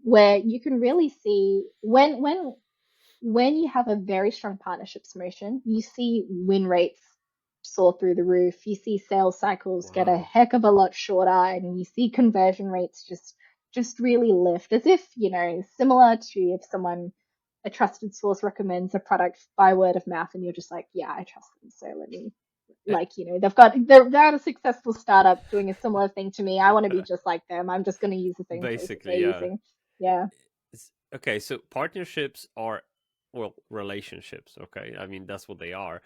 where you can really see when you have a very strong partnerships motion, you see win rates soar through the roof. You see sales cycles get a Wow. heck of a lot shorter, and you see conversion rates just really lift, as if, similar to if a trusted source recommends a product by word of mouth, and you're just like, yeah, I trust them, so let me, Eh, like, they're a successful startup doing a similar thing to me. I want to be just like them. I'm just going to use the same process they're Basically, yeah. using. Yeah. Okay, so partnerships are, well, relationships, okay? I mean, that's what they are.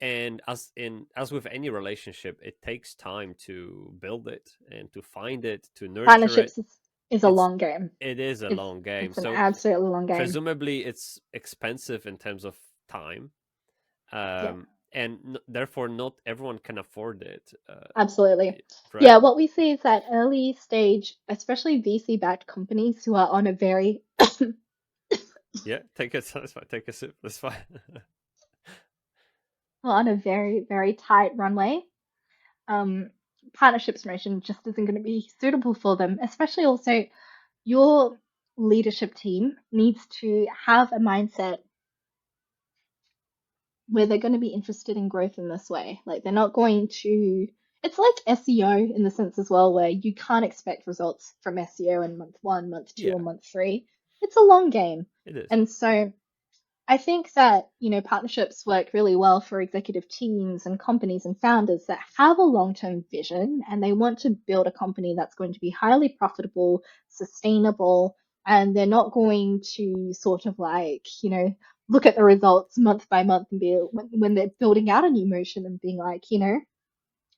And as with any relationship, it takes time to build it and to find it, to nurture it. Partnerships is a It's long game. it is a It's long game. it's an So absolutely long game. presumably it's expensive in terms of time. Yeah, And therefore not everyone can afford it. absolutely. Yeah, Right? what we see is that early stage, especially VC-backed companies who are on a very Yeah, take it. That's fine. Take a sip. That's fine. on a very, very tight runway, um, partnerships motion just isn't going to be suitable for them. Especially also, your leadership team needs to have a mindset where they're going to be interested in growth in this way. Like they're not going to, it's like SEO in the sense as well, where you can't expect results from SEO in month one, month two, or Yeah, month three. It's a long game. it is. And so I think that, partnerships work really well for executive teams and companies and founders that have a long-term vision and they want to build a company that's going to be highly profitable, sustainable, and they're not going to sort of like, look at the results month by month and be when they're building out a new motion and being like,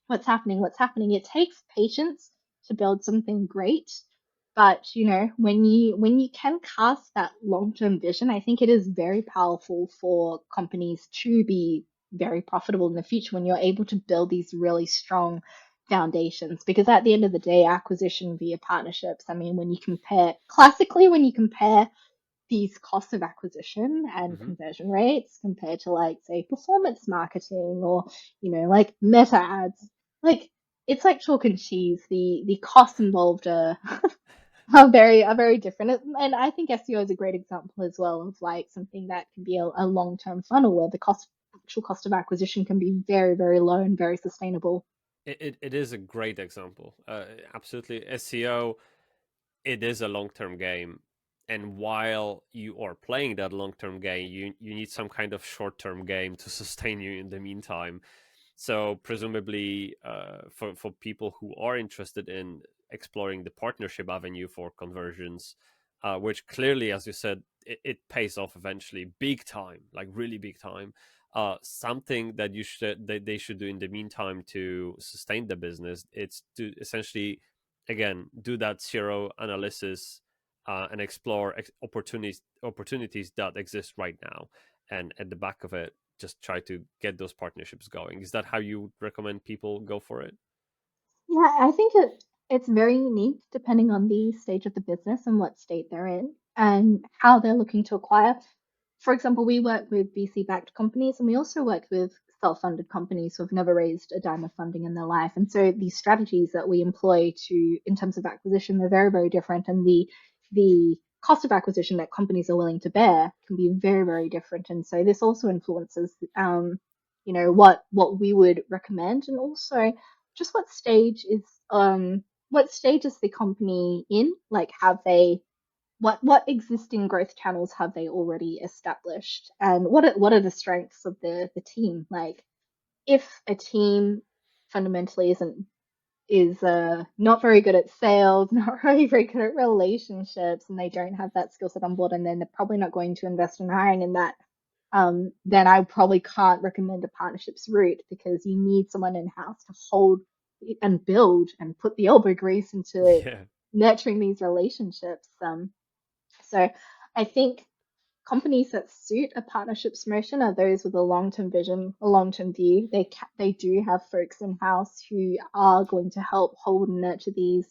what's happening. It takes patience to build something great, but when you can cast that long-term vision, I think it is very powerful for companies to be very profitable in the future when you're able to build these really strong foundations. Because at the end of the day, acquisition via partnerships, I mean, when you compare these costs of acquisition and Hmm. conversion rates compared to, like, say, performance marketing or, like meta ads, like it's like chalk and cheese. The costs involved are very different. And I think SEO is a great example as well of like something that can be a long-term funnel where the actual cost of acquisition can be very, very low and very sustainable. It is a great example. Absolutely. SEO, it is a long term game. And while you are playing that long term game, you need some kind of short term game to sustain you in the meantime. So presumably, for people who are interested in exploring the partnership avenue for conversions, which clearly, as you said, it pays off eventually, big time, like really big time. Something that they should do in the meantime to sustain the business, it's to essentially, again, do that zero analysis, and explore opportunities that exist right now, and at the back of it, just try to get those partnerships going. Is that how you recommend people go for it? Yeah, I think it's very unique depending on the stage of the business and what state they're in and how they're looking to acquire. For example, we work with VC-backed companies and we also work with self-funded companies who have never raised a dime of funding in their life. And so these strategies that we employ in terms of acquisition, they're very, very different. And the cost of acquisition that companies are willing to bear can be very, very different. And so this also influences, what we would recommend, and also just what stage is the company in? Like, what existing growth channels have they already established, and what are the strengths of the team? Like, if a team fundamentally isn't is not very good at sales, not very good at relationships, and they don't have that skill set on board, and then they're probably not going to invest in hiring in that, then I probably can't recommend a partnerships route, because you need someone in house to hold and build and put the elbow grease into Yeah. nurturing these relationships. So I think companies that suit a partnerships motion are those with a long-term vision, a long-term view. They do have folks in house who are going to help hold and nurture these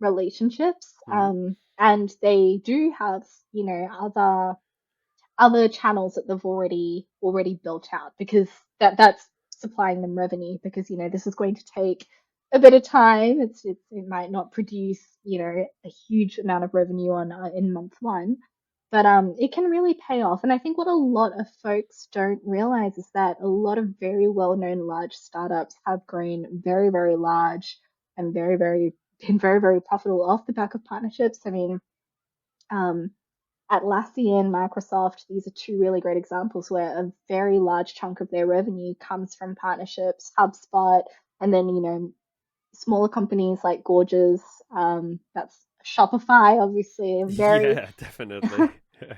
relationships, Hmm. and they do have, other channels that they've already built out, because that's supplying them revenue, because this is going to take a bit of time. It might not produce a huge amount of revenue on in month one, but it can really pay off. And I think what a lot of folks don't realize is that a lot of very well-known large startups have grown very, very large and been very, very profitable off the back of partnerships. I mean, um, Atlassian, Microsoft, these are two really great examples where a very large chunk of their revenue comes from partnerships. HubSpot, and then smaller companies like Gorgeous, that's Shopify, obviously, very Yeah, definitely.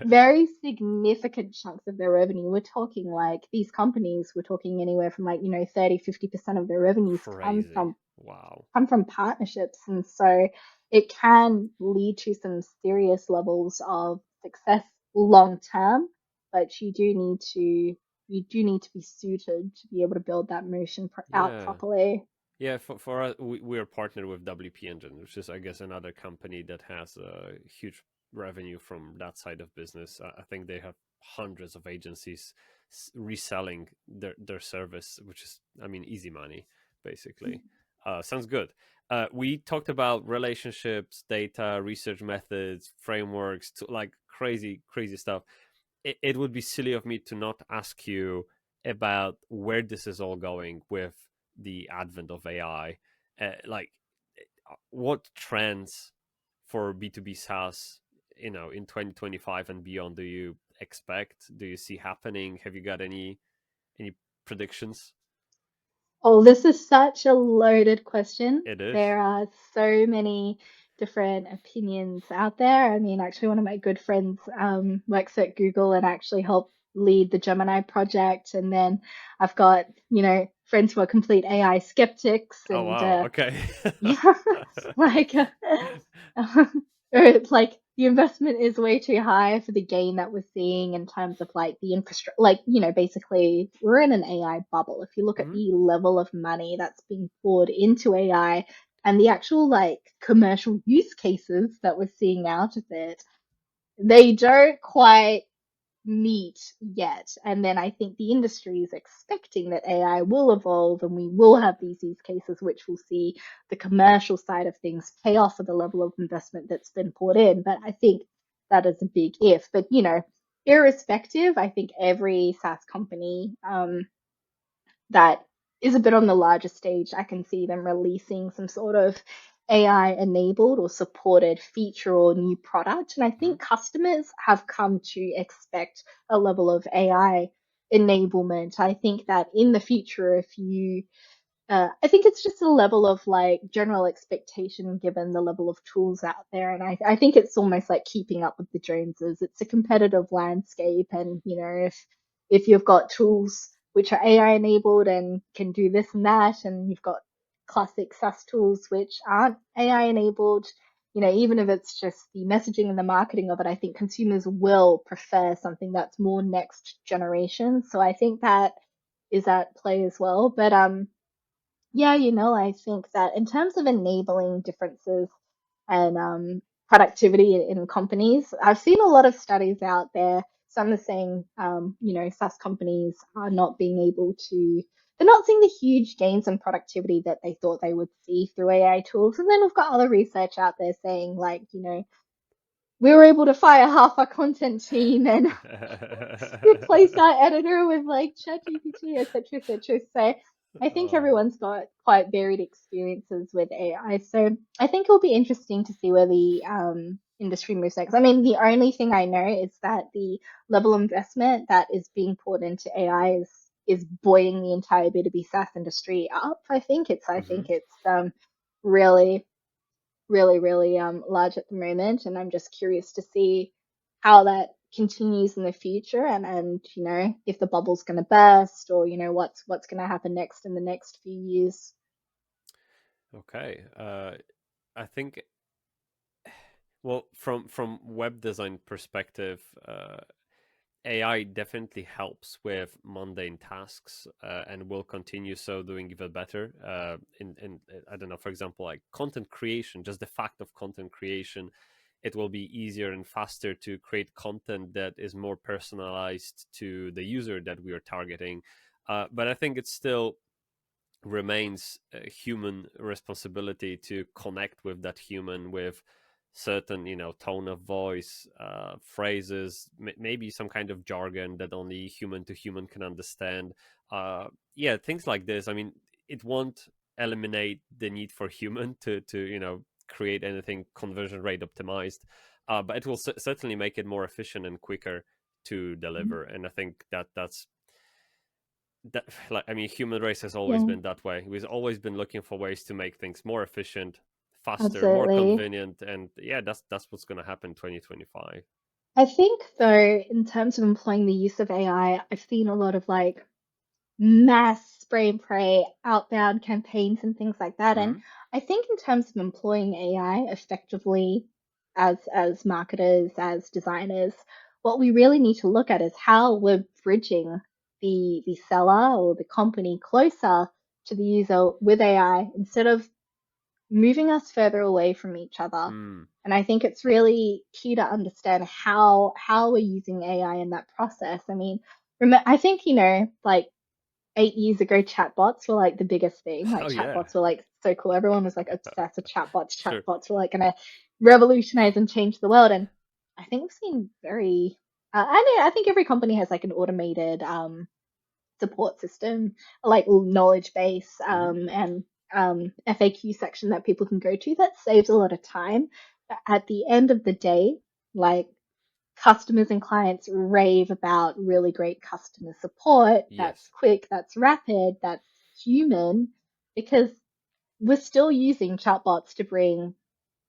very significant chunks of their revenue. We're talking like these companies, we're talking anywhere from 30, 50% of their revenues Crazy. Wow. come from partnerships. And so it can lead to some serious levels of success long term, but you do need to be suited to be able to build that motion out Yeah. properly. Yeah, for us, we are partnered with WP Engine, which is, I guess, another company that has a huge revenue from that side of business. I think they have hundreds of agencies reselling their service, which is, I mean, easy money, basically. Sounds good. We talked about relationships, data, research methods, frameworks, to like crazy, crazy stuff. It would be silly of me to not ask you about where this is all going with the advent of AI. Like, what trends for B2B SaaS, in 2025 and beyond do you expect? Do you see happening? Have you got any predictions? Oh, this is such a loaded question. It is. There are so many different opinions out there. I mean, actually, one of my good friends works at Google and actually helped lead the Gemini project. And then I've got, friends who are complete AI skeptics, Oh and wow. Okay. yeah, like it's like the investment is way too high for the gain that we're seeing in terms of like the infrastructure. Like, basically we're in an AI bubble. If you look at Hmm. the level of money that's being poured into AI and the actual like commercial use cases that we're seeing out of it, they don't quite meet yet. And then I think the industry is expecting that AI will evolve and we will have these use cases which will see the commercial side of things pay off for the level of investment that's been poured in. But I think that is a big if. But, irrespective, I think every SaaS company that is a bit on the larger stage, I can see them releasing some sort of AI enabled or supported feature or new product. And I Hmm. think customers have come to expect a level of AI enablement. I think that in the future, if you I think it's just a level of like general expectation given the level of tools out there. And I think it's almost like keeping up with the Joneses. It's a competitive landscape. And, if you've got tools which are AI enabled and can do this and that, and you've got classic SaaS tools which aren't AI enabled, even if it's just the messaging and the marketing of it, I think consumers will prefer something that's more next generation. So I think that is at play as well. But yeah, I think that in terms of enabling differences and productivity in companies, I've seen a lot of studies out there. Some are saying, SaaS companies are not being able to, they're not seeing the huge gains in productivity that they thought they would see through AI tools. And then we've got other research out there saying, like, we were able to fire half our content team and replace our editor with like ChatGPT, etc., etc. So I think Oh. everyone's got quite varied experiences with AI. So I think it'll be interesting to see where the industry moves next. I mean, the only thing I know is that the level of investment that is being poured into AI is buoying the entire B2B SaaS industry up. I think it's Hmm. really, really large at the moment, and I'm just curious to see how that continues in the future, and if the bubble's going to burst, or what's going to happen next in the next few years. Okay. I think, well, from web design perspective, AI definitely helps with mundane tasks, and will continue so, doing even better. In I don't know, for example, like content creation, just the fact of content creation, it will be easier and faster to create content that is more personalized to the user that we are targeting. But I think it still remains a human responsibility to connect with that human with certain, tone of voice, phrases, maybe some kind of jargon that only human to human can understand. Yeah, things like this. I mean, it won't eliminate the need for human to create anything conversion rate optimized, but it will certainly make it more efficient and quicker to deliver. And I think that's that, like, I mean, human race has always Yeah, been that way. We've always been looking for ways to make things more efficient, faster, more absolutely. convenient, and yeah, that's what's going to happen in 2025. I think though, in terms of employing the use of AI, I've seen a lot of like mass spray and pray outbound campaigns and things like that. And Hmm. I think in terms of employing AI effectively as marketers, as designers, what we really need to look at is how we're bridging the seller or the company closer to the user with AI instead of moving us further away from each other. Mm. And I think it's really key to understand how we're using AI in that process. I mean, I think, like 8 years ago, chatbots were like the biggest thing. Like Oh yeah, chatbots were like so cool. Everyone was like obsessed with chatbots. sure. Chatbots were like gonna revolutionize and change the world. And I think we've seen very, I think every company has like an automated support system, like knowledge base, Hmm. and FAQ section that people can go to that saves a lot of time. But at the end of the day, like customers and clients rave about really great customer support that's Yes. quick, that's rapid, that's human, because we're still using chatbots to bring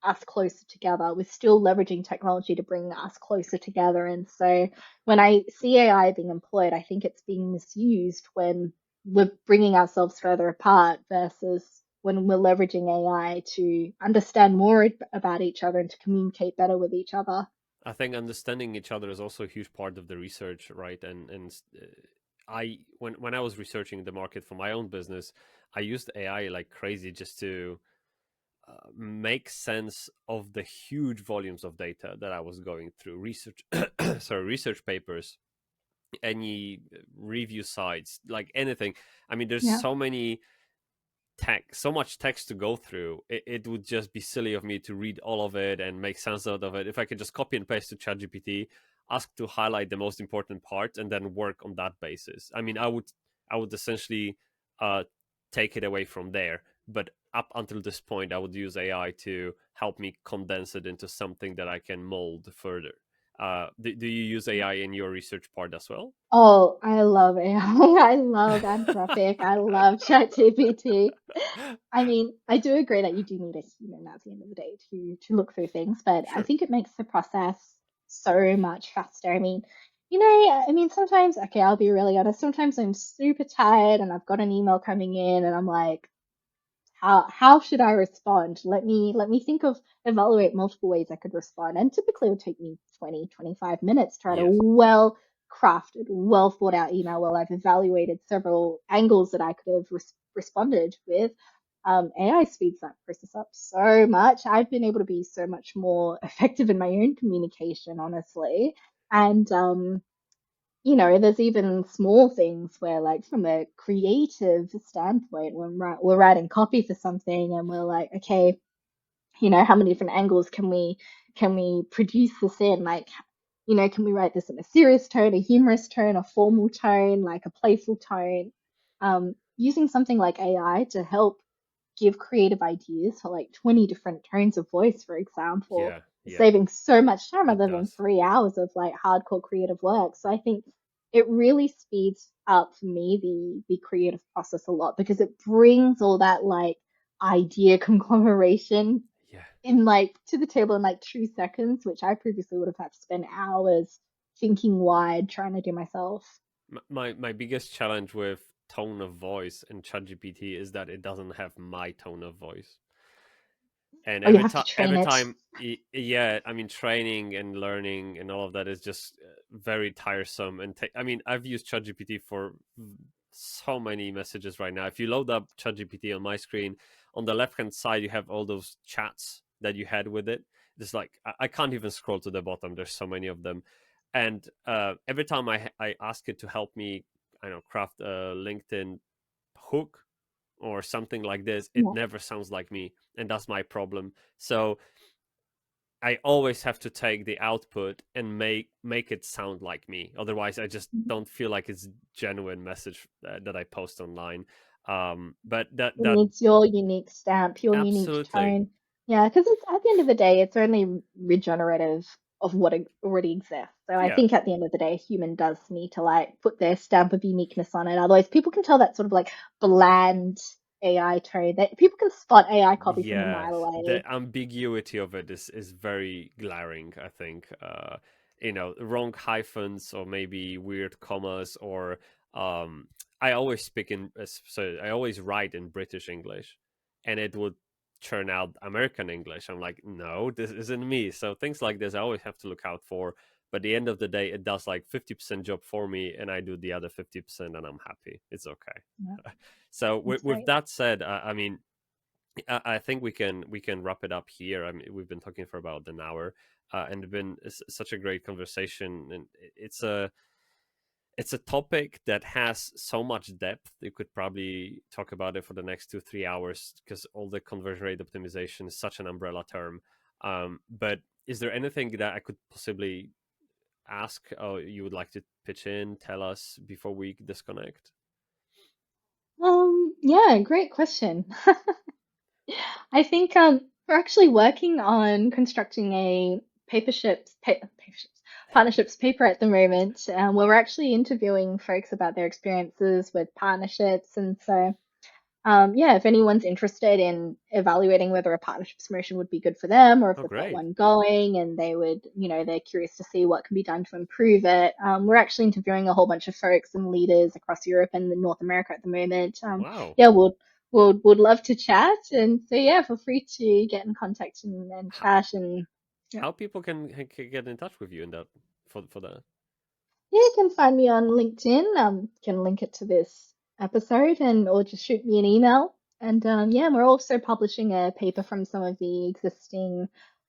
us closer together. We're still leveraging technology to bring us closer together. And so when I see AI being employed, I think it's being misused when we're bringing ourselves further apart versus when we're leveraging AI to understand more about each other and to communicate better with each other. I think understanding each other is also a huge part of the research, right? And I when I was researching the market for my own business, I used AI like crazy just to make sense of the huge volumes of data that I was going through. Research, sorry, research papers, any review sites, like anything. I mean, there's Yeah. so many so much text to go through. It would just be silly of me to read all of it and make sense out of it. If I could just copy and paste to ChatGPT, ask to highlight the most important parts, and then work on that basis. I mean, I would essentially uh, take it away from there. But up until this point, I would use AI to help me condense it into something that I can mold further. Do you use AI in your research part as well? Oh, I love AI. I love Anthropic. I love ChatGPT. I mean, I do agree that you do need a human at the end of the day to look through things, but I Sure. think it makes the process so much faster. I mean, sometimes, okay, I'll be really honest, sometimes I'm super tired and I've got an email coming in and I'm like, how should I respond? Let me think of evaluate multiple ways I could respond. And typically it would take me 20, 25 minutes to write a Yes. well crafted, well thought out email where I've evaluated several angles that I could have responded with. AI speeds that process up so much. I've been able to be so much more effective in my own communication, honestly. And there's even small things where, like, from a creative standpoint, when we're writing copy for something and we're like, okay, how many different angles can we produce this in? Like, can we write this in a serious tone, a humorous tone, a formal tone, like a playful tone? Using something like AI to help give creative ideas for like 20 different tones of voice, for example, Yeah. Yeah. saving so much time It other than does. 3 hours of like hardcore creative work. So I think it really speeds up for me the creative process a lot because it brings all that like idea conglomeration Yeah. in like to the table in like 2 seconds, which I previously would have had to spend hours thinking wide trying to do myself. My biggest challenge with tone of voice in ChatGPT is that it doesn't have my tone of voice. And Oh, you have to train every it. time, yeah, I mean, training and learning and all of that is just very tiresome. And I mean, I've used ChatGPT for so many messages right now. If you load up ChatGPT on my screen, on the left hand side, you have all those chats that you had with it. It's like I can't even scroll to the bottom. There's so many of them, and every time I ask it to help me, I know, craft a LinkedIn hook or something like this, it Yeah. never sounds like me, and that's my problem. So I always have to take the output and make it sound like me. Otherwise, I just don't feel like it's genuine message that I post online. But It that needs your unique stamp, your unique absolutely, tone. Yeah, because it's at the end of the day, it's only regenerative of what already exists. So I yeah, think at the end of the day, a human does need to like put their stamp of uniqueness on it. Otherwise, people can tell that sort of like bland AI tone. That people can spot AI copy from a yeah. mile The away. ambiguity of it is very glaring. I think you know, wrong hyphens or maybe weird commas or um. I always speak in so I always write in British English, and it would churn out American English. I'm like, no, this isn't me. So things like this, I always have to look out for. But at the end of the day, it does like 50% job for me, and I do the other 50%, and I'm happy. It's okay. Yeah, So that's with great. that said, I mean, I think we can wrap it up here. I mean, we've been talking for about an hour, and it's been such a great conversation. And it's a topic that has so much depth. You could probably talk about it for the next 2 3 hours because all the conversion rate optimization is such an umbrella term. But is there anything that I could possibly ask? Or you would like to pitch in, tell us before we disconnect? Yeah, great question. I think we're actually working on constructing a partnerships paper at the moment, where we're actually interviewing folks about their experiences with partnerships. And so, yeah, if anyone's interested in evaluating whether a partnerships motion would be good for them, or if Oh, they've got great! one going and they would, they're curious to see what can be done to improve it, we're actually interviewing a whole bunch of folks and leaders across Europe and North America at the moment. Wow. Yeah, would love to chat, and so yeah, feel free to get in contact and chat and. Yeah. How people can get in touch with you in that for that? Yeah, you can find me on LinkedIn. You can link it to this episode and or just shoot me an email. And yeah, we're also publishing a paper from some of the existing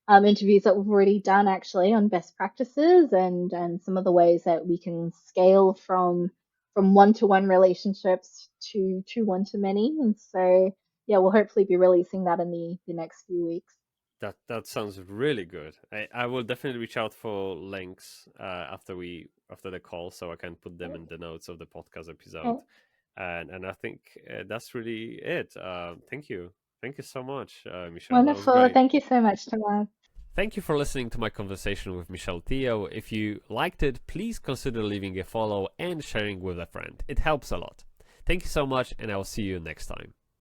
interviews that we've already done actually on best practices and some of the ways that we can scale from one-to-one relationships to one-to-many. And so yeah, we'll hopefully be releasing that in the next few weeks. That sounds really good. I will definitely reach out for links after the call so I can put them in the notes of the podcast episode. Okay. And I think that's really it. Thank you so much, Michelle. That was Wonderful. great. Thank you so much, Tamar. Thank you for listening to my conversation with Michelle Teo. If you liked it, please consider leaving a follow and sharing with a friend. It helps a lot. Thank you so much, and I will see you next time.